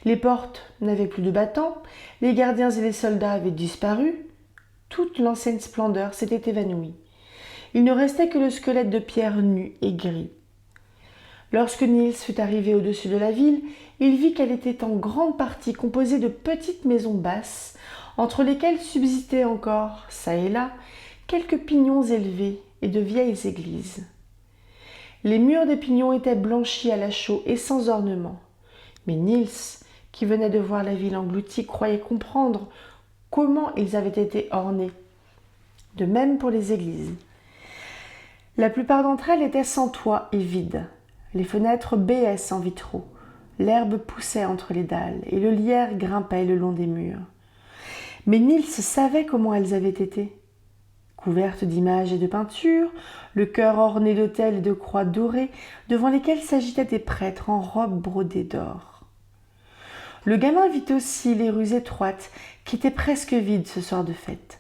Les portes n'avaient plus de battants, les gardiens et les soldats avaient disparu. Toute l'ancienne splendeur s'était évanouie. Il ne restait que le squelette de pierre nu et gris. Lorsque Niels fut arrivé au-dessus de la ville, il vit qu'elle était en grande partie composée de petites maisons basses, entre lesquelles subsistaient encore, çà et là, quelques pignons élevés et de vieilles églises. Les murs des pignons étaient blanchis à la chaux et sans ornement. Mais Niels, qui venait de voir la ville engloutie, croyait comprendre comment ils avaient été ornés. De même pour les églises. La plupart d'entre elles étaient sans toit et vides. Les fenêtres béaient sans vitraux. l'herbe poussait entre les dalles et le lierre grimpait le long des murs. Mais Niels savait comment elles avaient été. Couvertes d'images et de peintures, le chœur orné d'autels et de croix dorées, devant lesquelles s'agitaient des prêtres en robes brodées d'or. Le gamin vit aussi les rues étroites, qui étaient presque vides ce soir de fête.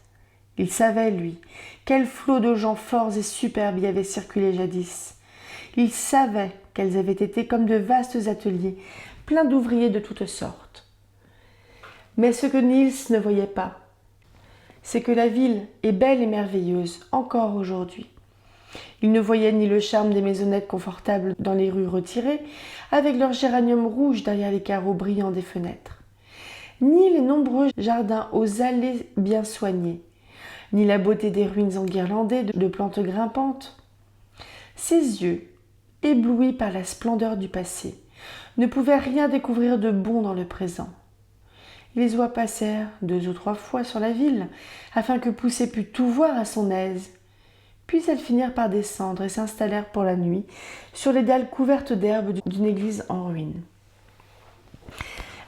Il savait, lui, quel flot de gens forts et superbes y avait circulé jadis. Il savait qu'elles avaient été comme de vastes ateliers, pleins d'ouvriers de toutes sortes. Mais ce que Niels ne voyait pas, c'est que la ville est belle et merveilleuse encore aujourd'hui. Il ne voyait ni le charme des maisonnettes confortables dans les rues retirées, avec leurs géraniums rouges derrière les carreaux brillants des fenêtres, ni les nombreux jardins aux allées bien soignés, ni la beauté des ruines enguirlandées de plantes grimpantes. Ses yeux, éblouis par la splendeur du passé, ne pouvaient rien découvrir de bon dans le présent. Les oies passèrent 2 ou 3 fois sur la ville, afin que Poussé pût tout voir à son aise. Puis elles finirent par descendre et s'installèrent pour la nuit sur les dalles couvertes d'herbe d'une église en ruine.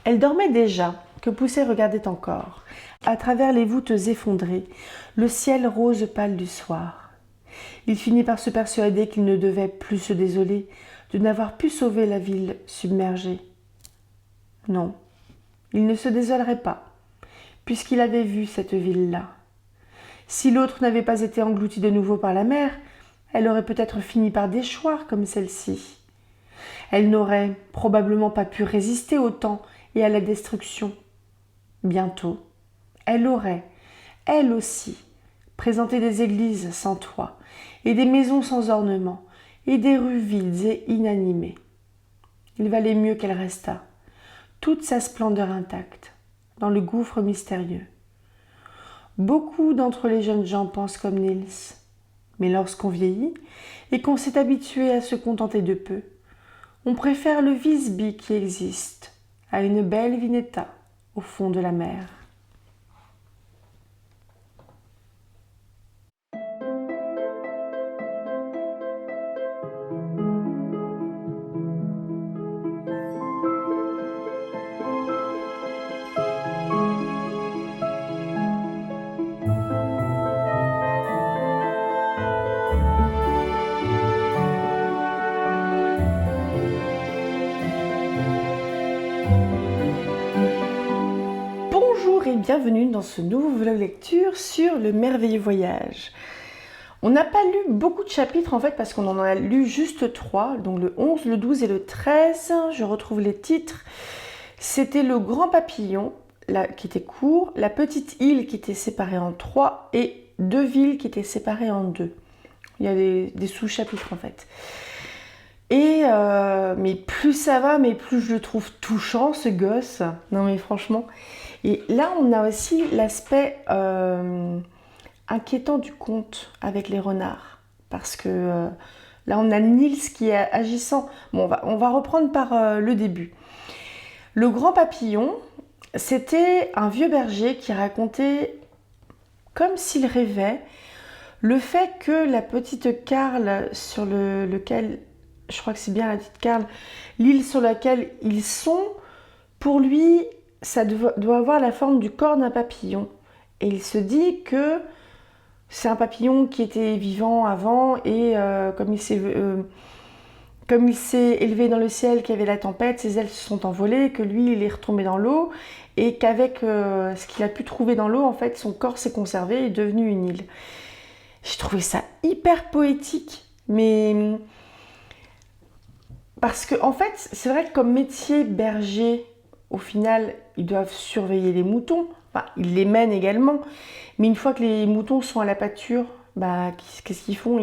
Elle dormait déjà, que Poussé regardait encore, à travers les voûtes effondrées, le ciel rose pâle du soir. Il finit par se persuader qu'il ne devait plus se désoler de n'avoir pu sauver la ville submergée. Non. Il ne se désolerait pas, puisqu'il avait vu cette ville-là. Si l'autre n'avait pas été engloutie de nouveau par la mer, elle aurait peut-être fini par déchoir comme celle-ci. Elle n'aurait probablement pas pu résister au temps et à la destruction. Bientôt, elle aurait, elle aussi, présenté des églises sans toit, et des maisons sans ornement, et des rues vides et inanimées. Il valait mieux qu'elle restât, toute sa splendeur intacte, dans le gouffre mystérieux. Beaucoup d'entre les jeunes gens pensent comme Niels, mais lorsqu'on vieillit et qu'on s'est habitué à se contenter de peu, on préfère le Visby qui existe à une belle Vineta au fond de la mer. Bonjour et bienvenue dans ce nouveau vlog lecture sur le merveilleux voyage. On n'a pas lu beaucoup de chapitres en fait parce qu'on en a lu juste 3, donc le 11, le 12 et le 13. Je retrouve les titres. C'était le grand papillon qui était court, la petite île qui était séparée en 3 et 2 villes qui étaient séparées en 2. Il y a des sous-chapitres en fait. Et mais plus ça va, mais plus je le trouve touchant ce gosse. Non mais franchement. Et là on a aussi l'aspect inquiétant du conte avec les renards. Parce que là on a Niels qui est agissant. Bon, on va reprendre par le début. Le grand papillon, c'était un vieux berger qui racontait, comme s'il rêvait, le fait que la petite Karl sur lequel, je crois que c'est bien la petite Karl, l'île sur laquelle ils sont, pour lui, ça doit avoir la forme du corps d'un papillon. Et il se dit que c'est un papillon qui était vivant avant et comme il s'est élevé dans le ciel, qu'il y avait la tempête, ses ailes se sont envolées, que lui, il est retombé dans l'eau et qu'avec ce qu'il a pu trouver dans l'eau, en fait, son corps s'est conservé et est devenu une île. J'ai trouvé ça hyper poétique, mais parce que en fait, c'est vrai que comme métier berger, au final, ils doivent surveiller les moutons. Enfin, ils les mènent également, mais une fois que les moutons sont à la pâture, bah, qu'est-ce qu'ils font?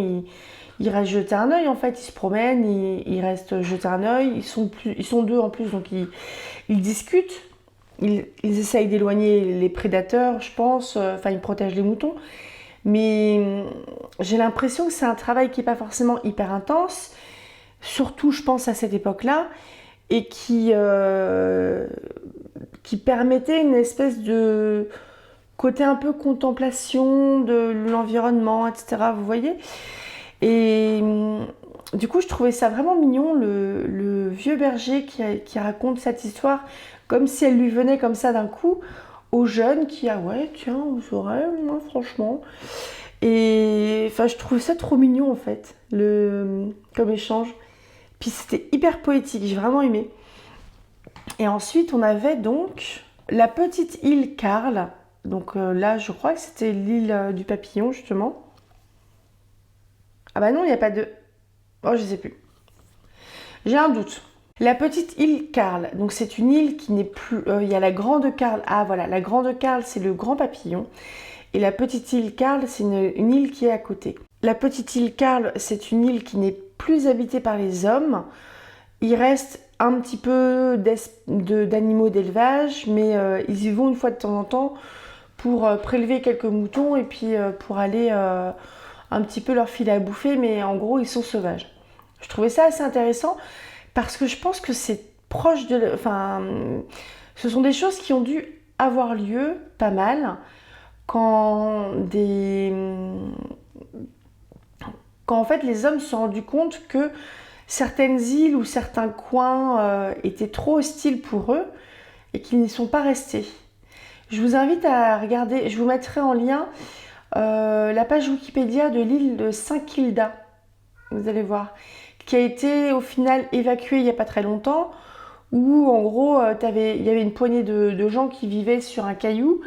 Ils restent jeter un œil en fait, ils se promènent, ils restent jeter un œil, ils sont 2 en plus, donc ils discutent, ils essayent d'éloigner les prédateurs, je pense, enfin ils protègent les moutons, mais j'ai l'impression que c'est un travail qui n'est pas forcément hyper intense, surtout je pense à cette époque-là, et qui permettait une espèce de côté un peu contemplation de l'environnement, etc. Vous voyez ? Et du coup, je trouvais ça vraiment mignon, le vieux berger qui raconte cette histoire comme si elle lui venait comme ça d'un coup au jeune qui a ouais, tiens, vous aurez, moi, franchement. Et enfin, je trouve ça trop mignon en fait, comme échange. Puis c'était hyper poétique, j'ai vraiment aimé. Et ensuite, on avait donc la petite île Karl. Donc là, je crois que c'était l'île du papillon, justement. Ah bah non, il n'y a pas de... Oh, je sais plus. J'ai un doute. La petite île Karl. Donc c'est une île qui n'est plus... Il y a la grande Karl. Ah voilà, la grande Karl, c'est le grand papillon. Et la petite île Karl, c'est une île qui est à côté. La petite île Karl, c'est une île qui n'est plus habitée par les hommes. Il reste un petit peu d'animaux d'élevage, mais ils y vont une fois de temps en temps pour prélever quelques moutons et puis pour aller un petit peu leur filer à bouffer, mais en gros, ils sont sauvages. Je trouvais ça assez intéressant parce que je pense que c'est proche de... Enfin, ce sont des choses qui ont dû avoir lieu pas mal quand en fait les hommes se sont rendus compte que certaines îles ou certains coins étaient trop hostiles pour eux et qu'ils n'y sont pas restés. Je vous invite à regarder, je vous mettrai en lien la page Wikipédia de l'île de Saint-Kilda, vous allez voir, qui a été au final évacuée il n'y a pas très longtemps, où en gros il y avait une poignée de gens qui vivaient sur un caillou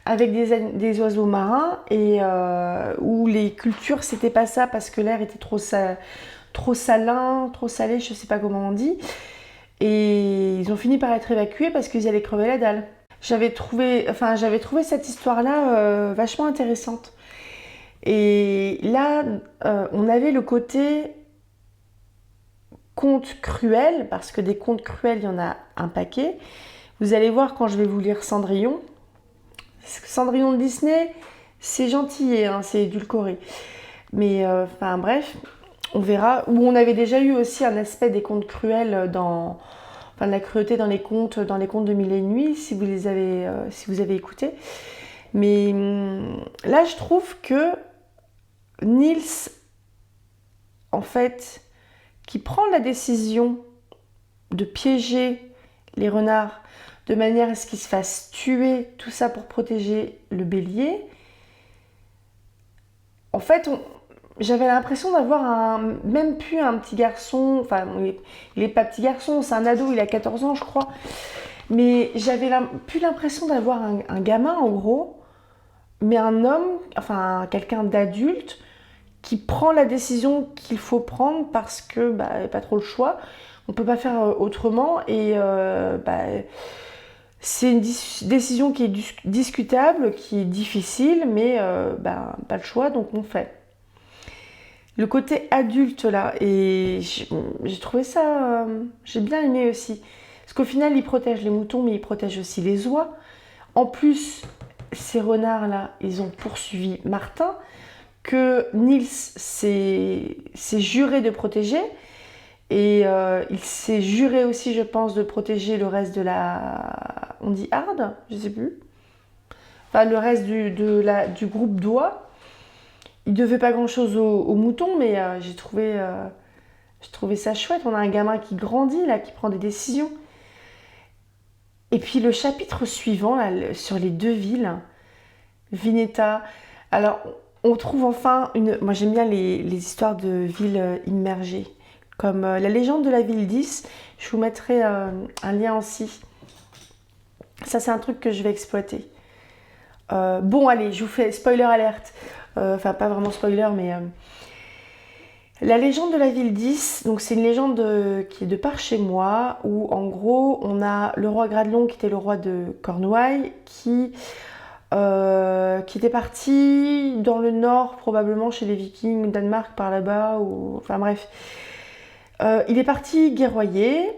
avec des oiseaux marins et où les cultures c'était pas ça parce que l'air était trop salin, trop salé, je sais pas comment on dit. Et ils ont fini par être évacués parce qu'ils allaient crever la dalle. J'avais trouvé cette histoire-là vachement intéressante. Et là, on avait le côté conte cruel, parce que des contes cruels, il y en a un paquet. Vous allez voir quand je vais vous lire Cendrillon. Cendrillon de Disney, c'est gentil, hein, c'est édulcoré. Mais enfin bref, on verra. Où on avait déjà eu aussi un aspect des contes cruels de la cruauté dans les contes de Mille et une nuits, si vous avez écouté. Mais là, je trouve que Niels, en fait, qui prend la décision de piéger les renards de manière à ce qu'ils se fassent tuer, tout ça pour protéger le bélier. En fait, j'avais l'impression d'avoir même plus un petit garçon, enfin, il n'est pas petit garçon, c'est un ado, il a 14 ans, je crois. Mais j'avais plus l'impression d'avoir un gamin, en gros, mais un homme, enfin, quelqu'un d'adulte, qui prend la décision qu'il faut prendre parce que, bah, il n'y a pas trop le choix. On ne peut pas faire autrement et, c'est une décision qui est discutable, qui est difficile, mais pas le choix, donc on fait. Le côté adulte là, et j'ai trouvé ça, j'ai bien aimé aussi. Parce qu'au final, il protège les moutons, mais il protège aussi les oies. En plus, ces renards là, ils ont poursuivi Martin, que Niels s'est juré de protéger. Et il s'est juré aussi, je pense, de protéger le reste de la... On dit harde, je sais plus. Enfin, le reste du groupe d'oies. Il ne devait pas grand-chose aux moutons, mais j'ai trouvé ça chouette. On a un gamin qui grandit, là, qui prend des décisions. Et puis le chapitre suivant, là, sur les deux villes, Vineta. Alors, on trouve enfin une... Moi, j'aime bien les histoires de villes immergées. Comme la légende de la ville 10, je vous mettrai un lien aussi. Ça, c'est un truc que je vais exploiter. Bon, allez, je vous fais spoiler alerte. Enfin, pas vraiment spoiler, mais... La légende de la ville 10, donc c'est une légende qui est de par chez moi, où en gros, on a le roi Gradelon, qui était le roi de Cornouailles, qui était parti dans le nord, probablement chez les Vikings, au Danemark, par là-bas, ou... Enfin bref... il est parti guerroyer.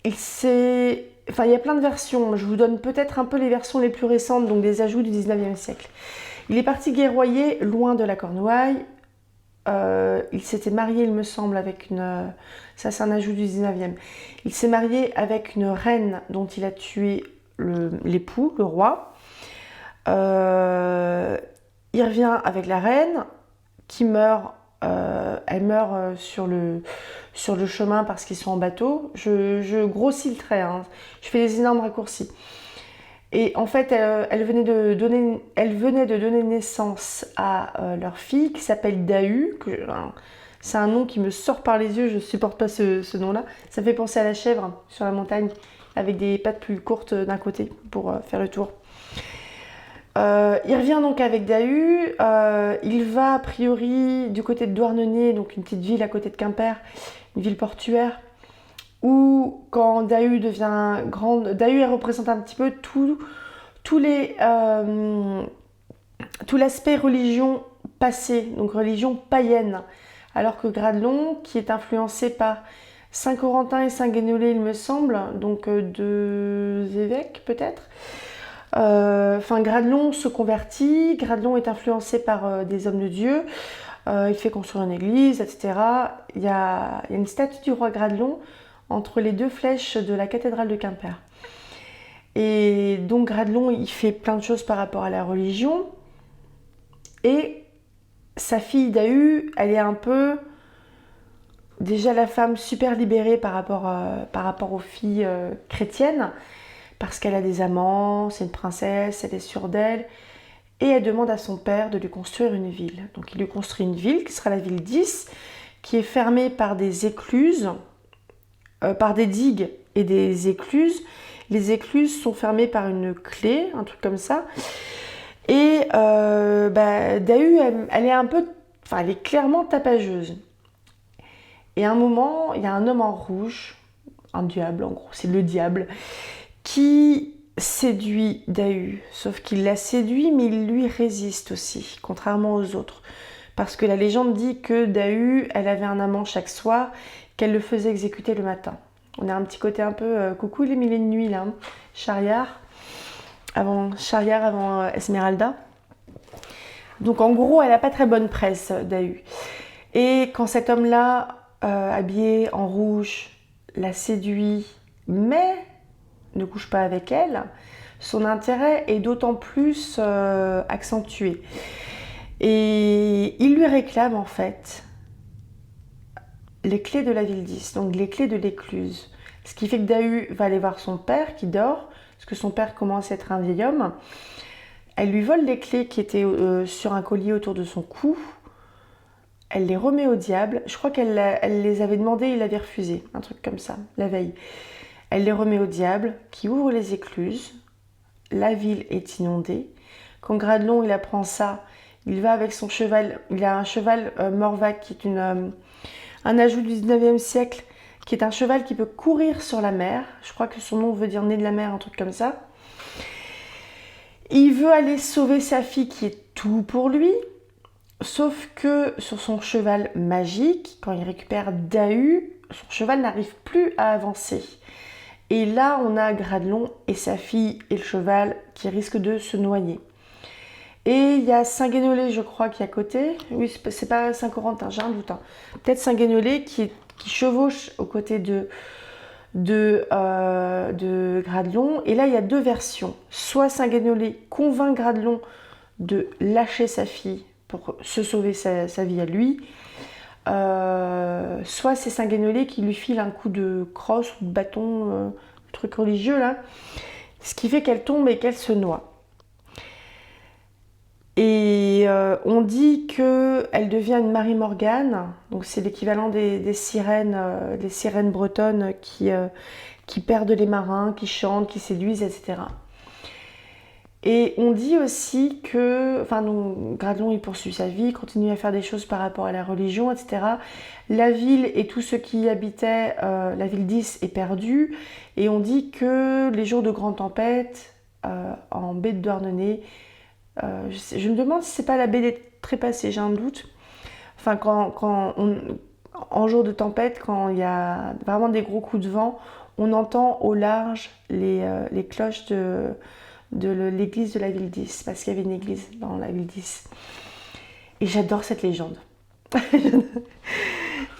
Enfin, il y a plein de versions. Je vous donne peut-être un peu les versions les plus récentes, donc des ajouts du 19e siècle. Il est parti guerroyer loin de la Cornouaille. Il s'était marié, il me semble, avec une... Ça, c'est un ajout du 19e. Il s'est marié avec une reine dont il a tué l'époux, le roi. Il revient avec la reine, qui meurt elle meurt sur le chemin parce qu'ils sont en bateau. Je grossis le trait, hein. Je fais des énormes raccourcis. Et en fait, elle venait de donner naissance à leur fille qui s'appelle Dahu. C'est un nom qui me sort par les yeux, je ne supporte pas ce nom-là. Ça fait penser à la chèvre sur la montagne, avec des pattes plus courtes d'un côté pour faire le tour. Il revient donc avec Dahu. Il va a priori du côté de Douarnenez, donc une petite ville à côté de Quimper, une ville portuaire, où quand Dahu devient grande, Dahu elle représente un petit peu tout l'aspect religion passée, donc religion païenne, alors que Gradelon, qui est influencé par Saint-Corentin et Saint-Guénolé, il me semble, donc deux évêques peut-être. Gradelon se convertit, Gradelon est influencé par des hommes de Dieu, il fait construire une église, etc. Il y a une statue du roi Gradelon entre les deux flèches de la cathédrale de Quimper. Et donc Gradelon, il fait plein de choses par rapport à la religion. Et sa fille Dahu, elle est un peu déjà la femme super libérée par rapport aux filles chrétiennes, parce qu'elle a des amants, c'est une princesse, elle est sûre d'elle. Et elle demande à son père de lui construire une ville. Donc il lui construit une ville qui sera la ville 10, qui est fermée par des écluses, par des digues et des écluses. Les écluses sont fermées par une clé, un truc comme ça. Et Dahu, elle est un peu, enfin, elle est clairement tapageuse. Et à un moment, il y a un homme en rouge, un diable en gros, c'est le diable, qui séduit Dahu. Sauf qu'il la séduit, mais il lui résiste aussi, contrairement aux autres. Parce que la légende dit que Dahu, elle avait un amant chaque soir, qu'elle le faisait exécuter le matin. On a un petit côté un peu coucou les mille et une nuits là, hein. Shahryar avant Esmeralda. Donc en gros, elle n'a pas très bonne presse, Dahu. Et quand cet homme-là, habillé en rouge, la séduit, mais ne couche pas avec elle, son intérêt est d'autant plus accentué. Et il lui réclame en fait les clés de la ville 10, donc les clés de l'écluse. Ce qui fait que Dahu va aller voir son père qui dort, parce que son père commence à être un vieil homme. Elle lui vole les clés qui étaient sur un collier autour de son cou. Elle les remet au diable. Je crois qu'elle les avait demandées, il avait refusé, un truc comme ça, la veille. Elle les remet au diable, qui ouvre les écluses. La ville est inondée. Quand Gradelon il apprend ça, il va avec son cheval. Il a un cheval Morvac qui est un ajout du 19e siècle, qui est un cheval qui peut courir sur la mer. Je crois que son nom veut dire nez de la mer, un truc comme ça. Il veut aller sauver sa fille qui est tout pour lui, sauf que sur son cheval magique, quand il récupère Dahu, son cheval n'arrive plus à avancer. Et là, on a Gradelon et sa fille et le cheval qui risquent de se noyer. Et il y a Saint-Guénolé, je crois, qui est à côté. Oui, c'est pas Saint-Corentin, j'ai un doute, hein. Peut-être Saint-Guénolé qui chevauche aux côtés de Gradelon. Et là, il y a deux versions. Soit Saint-Guénolé convainc Gradelon de lâcher sa fille pour se sauver sa vie à lui. Soit c'est Saint-Guénolé qui lui file un coup de crosse ou de bâton, truc religieux là. Ce qui fait qu'elle tombe et qu'elle se noie. Et on dit qu'elle devient une Marie Morgane, donc c'est l'équivalent des sirènes bretonnes qui perdent les marins, qui chantent, qui séduisent, etc. Et on dit aussi que, donc, Gradelon il poursuit sa vie, continue à faire des choses par rapport à la religion, etc. La ville et tous ceux qui y habitaient, la ville 10 est perdue, et on dit que les jours de grande tempête, en baie de Douarnenez, je me demande si c'est pas la baie des Trépassés, j'ai un doute. Enfin, en jour de tempête, quand il y a vraiment des gros coups de vent, on entend au large les cloches de l'église de la ville 10, parce qu'il y avait une église dans la ville 10. Et j'adore cette légende.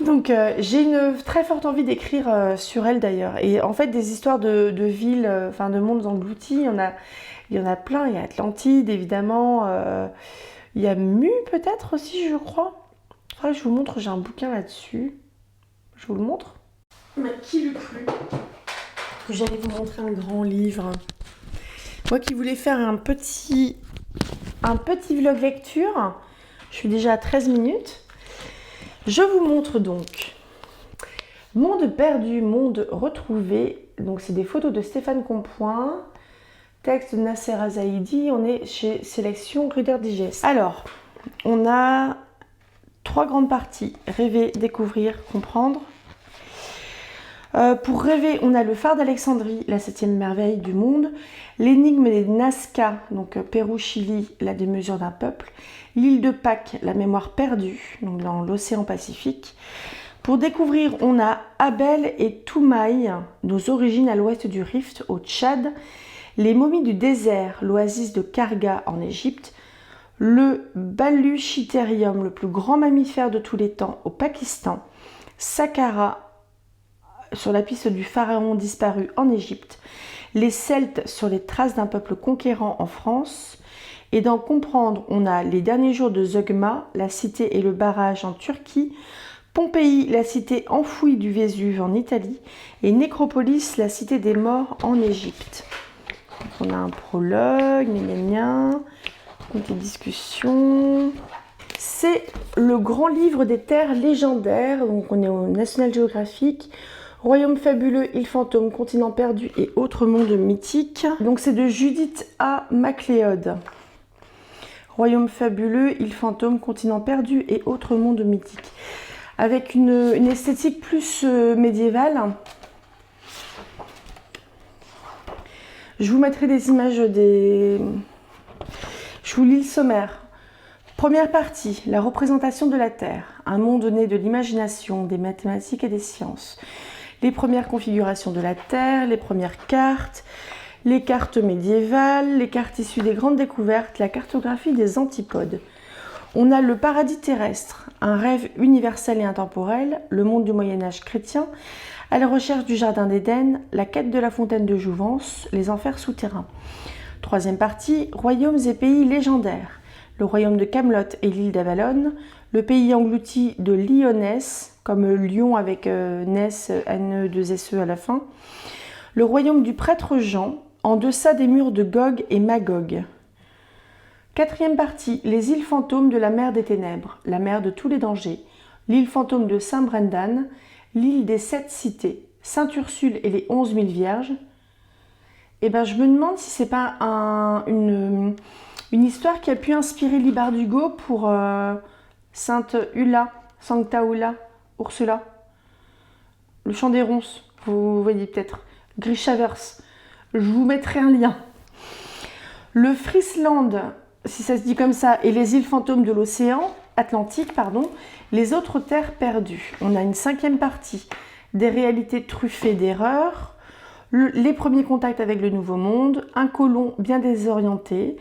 Donc j'ai une très forte envie d'écrire sur elle d'ailleurs. Et en fait, des histoires de villes, de mondes engloutis, il y en a plein. Il y a Atlantide, évidemment. Il y a Mu, peut-être aussi, je crois. faudra que je vous montre, j'ai un bouquin là-dessus. Je vous le montre. Mais qui l'eût cru que j'allais vous montrer un grand livre. Moi qui voulais faire un petit vlog lecture, je suis déjà à 13 minutes. Je vous montre donc Monde perdu, monde retrouvé. Donc c'est des photos de Stéphane Compoint. Texte de Nasser Azaïdi. On est chez Sélection Reader Digest. Alors, on a 3 grandes parties. Rêver, découvrir, comprendre. Pour rêver, on a le phare d'Alexandrie, la 7e merveille du monde, l'énigme des Nazca, donc Pérou, Chili, la démesure d'un peuple, l'île de Pâques, la mémoire perdue, donc dans l'océan Pacifique. Pour découvrir, on a Abel et Toumaï, nos origines à l'ouest du Rift, au Tchad, les momies du désert, l'oasis de Karga en Égypte, le Baluchitherium, le plus grand mammifère de tous les temps, au Pakistan, Saqqara, sur la piste du pharaon disparu en Égypte, les Celtes sur les traces d'un peuple conquérant en France, et dans Comprendre, on a les derniers jours de Zeugma, la cité et le barrage en Turquie, Pompéi, la cité enfouie du Vésuve en Italie, et Nécropolis, la cité des morts en Égypte. Donc on a un prologue, donc des discussions. C'est le grand livre des terres légendaires, donc on est au National Geographic. Royaume fabuleux, île fantôme, continent perdu et autres mondes mythiques. Donc c'est de Judith A. MacLeod. Royaume fabuleux, île fantôme, continent perdu et autres mondes mythiques. Avec une esthétique plus médiévale. Je vous mettrai des images des... Je vous lis le sommaire. Première partie, la représentation de la Terre. Un monde né de l'imagination, des mathématiques et des sciences. Les premières configurations de la Terre, les premières cartes, les cartes médiévales, les cartes issues des grandes découvertes, la cartographie des antipodes. On a le paradis terrestre, un rêve universel et intemporel, le monde du Moyen-Âge chrétien, à la recherche du jardin d'Éden, la quête de la fontaine de Jouvence, les enfers souterrains. Troisième partie, royaumes et pays légendaires. Le royaume de Camelot et l'île d'Avalon, le pays englouti de Lyonesse, comme Lyon avec Ness, N-E-2-S-E à la fin, le royaume du prêtre Jean, en deçà des murs de Gog et Magog. Quatrième partie, les îles fantômes de la mer des ténèbres, la mer de tous les dangers, l'île fantôme de Saint-Brendan, l'île des 7 cités, Sainte-Ursule et les 11 000 vierges. Eh ben, je me demande si c'est pas une histoire qui a pu inspirer Lee Bardugo pour Sainte Ulla, Sancta Ulla, Ursula. Le chant des ronces, vous voyez peut-être. Grishaverse. Je vous mettrai un lien. Le Friesland, si ça se dit comme ça, et les îles fantômes de l'océan Atlantique, pardon, les autres terres perdues. On a une 5e partie, des réalités truffées d'erreurs, les premiers contacts avec le Nouveau Monde, un colon bien désorienté,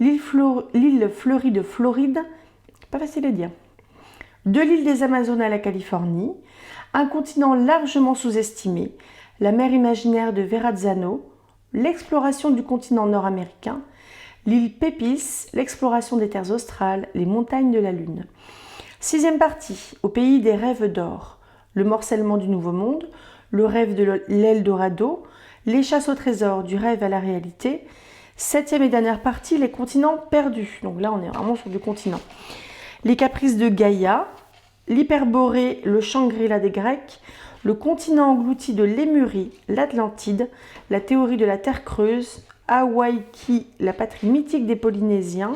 l'île fleurie de Floride, pas facile à dire, de l'île des Amazones à la Californie, un continent largement sous-estimé, la mer imaginaire de Verrazzano, l'exploration du continent nord-américain, l'île Pépis, l'exploration des terres australes, les montagnes de la Lune. 6e partie, au pays des rêves d'or, le morcellement du Nouveau Monde, le rêve de l'Eldorado, les chasses au trésor du rêve à la réalité. 7e et dernière partie, les continents perdus. Donc là, on est vraiment sur du continent. Les caprices de Gaïa, l'Hyperborée, le Shangri-La des Grecs, le continent englouti de Lémurie, l'Atlantide, la théorie de la Terre creuse, Hawaï, la patrie mythique des Polynésiens,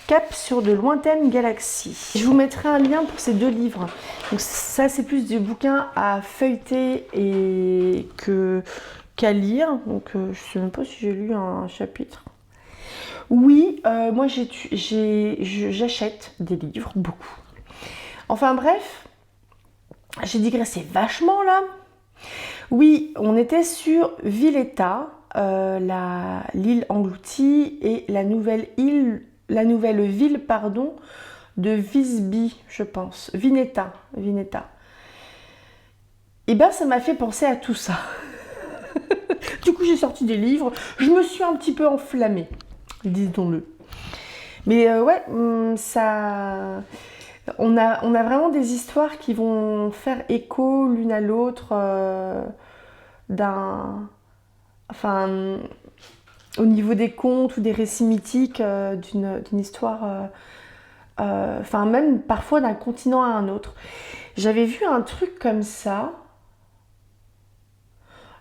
cap sur de lointaines galaxies. Je vous mettrai un lien pour ces 2 livres. Donc ça, c'est plus du bouquin à feuilleter et qu'à lire. Donc je ne sais même pas si j'ai lu un chapitre. Oui, moi j'achète des livres, beaucoup. Enfin bref, j'ai digressé vachement là. Oui, on était sur Villeta, l'île engloutie et la nouvelle ville de Visby, je pense. Vineta. Et bien ça m'a fait penser à tout ça. Du coup j'ai sorti des livres, je me suis un petit peu enflammée, disons-le. Mais ouais, ça... On a vraiment des histoires qui vont faire écho l'une à l'autre d'un... Enfin, au niveau des contes ou des récits mythiques d'une histoire... enfin, même parfois d'un continent à un autre. J'avais vu un truc comme ça.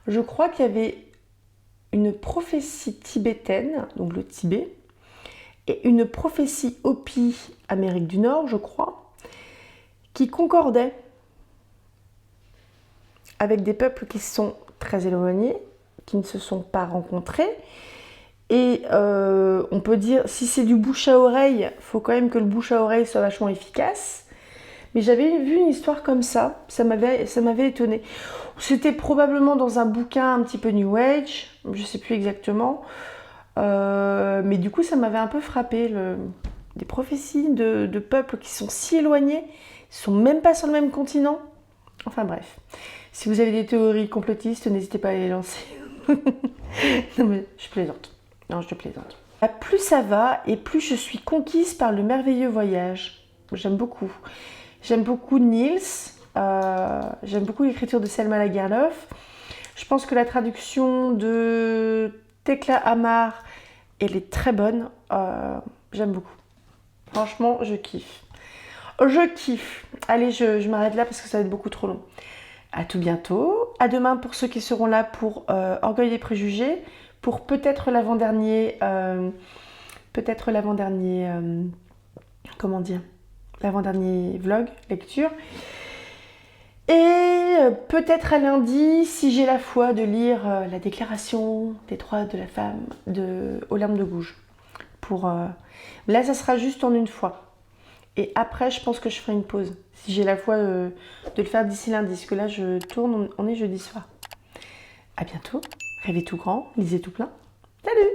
Je crois qu'il y avait une prophétie tibétaine, donc le Tibet, et une prophétie Hopi, Amérique du Nord, je crois, qui concordaient avec des peuples qui sont très éloignés, qui ne se sont pas rencontrés. Et on peut dire, si c'est du bouche à oreille, il faut quand même que le bouche à oreille soit vachement efficace. Mais j'avais vu une histoire comme ça m'avait étonnée. C'était probablement dans un bouquin un petit peu New Age, je ne sais plus exactement. Mais du coup, ça m'avait un peu frappé. Des prophéties de peuples qui sont si éloignés, ils sont même pas sur le même continent. Enfin bref. Si vous avez des théories complotistes, n'hésitez pas à les lancer. Non mais je plaisante. Non, je plaisante. Plus ça va et plus je suis conquise par le merveilleux voyage. J'aime beaucoup. J'aime beaucoup Niels. J'aime beaucoup l'écriture de Selma Lagerlöf. Je pense que la traduction de Tekla Amar, elle est très bonne. J'aime beaucoup. Franchement, je kiffe. Je kiffe. Allez, je m'arrête là parce que ça va être beaucoup trop long. À tout bientôt. À demain pour ceux qui seront là pour Orgueil et Préjugés. Pour peut-être l'avant-dernier... comment dire, l'avant-dernier vlog, lecture. Et peut-être à lundi, si j'ai la foi, de lire la déclaration des droits de la femme aux larmes de Gouges. Là, ça sera juste en une fois. Et après, je pense que je ferai une pause. Si j'ai la foi de le faire d'ici lundi. Parce que là, je tourne, on est jeudi soir. À bientôt. Rêvez tout grand, lisez tout plein. Salut!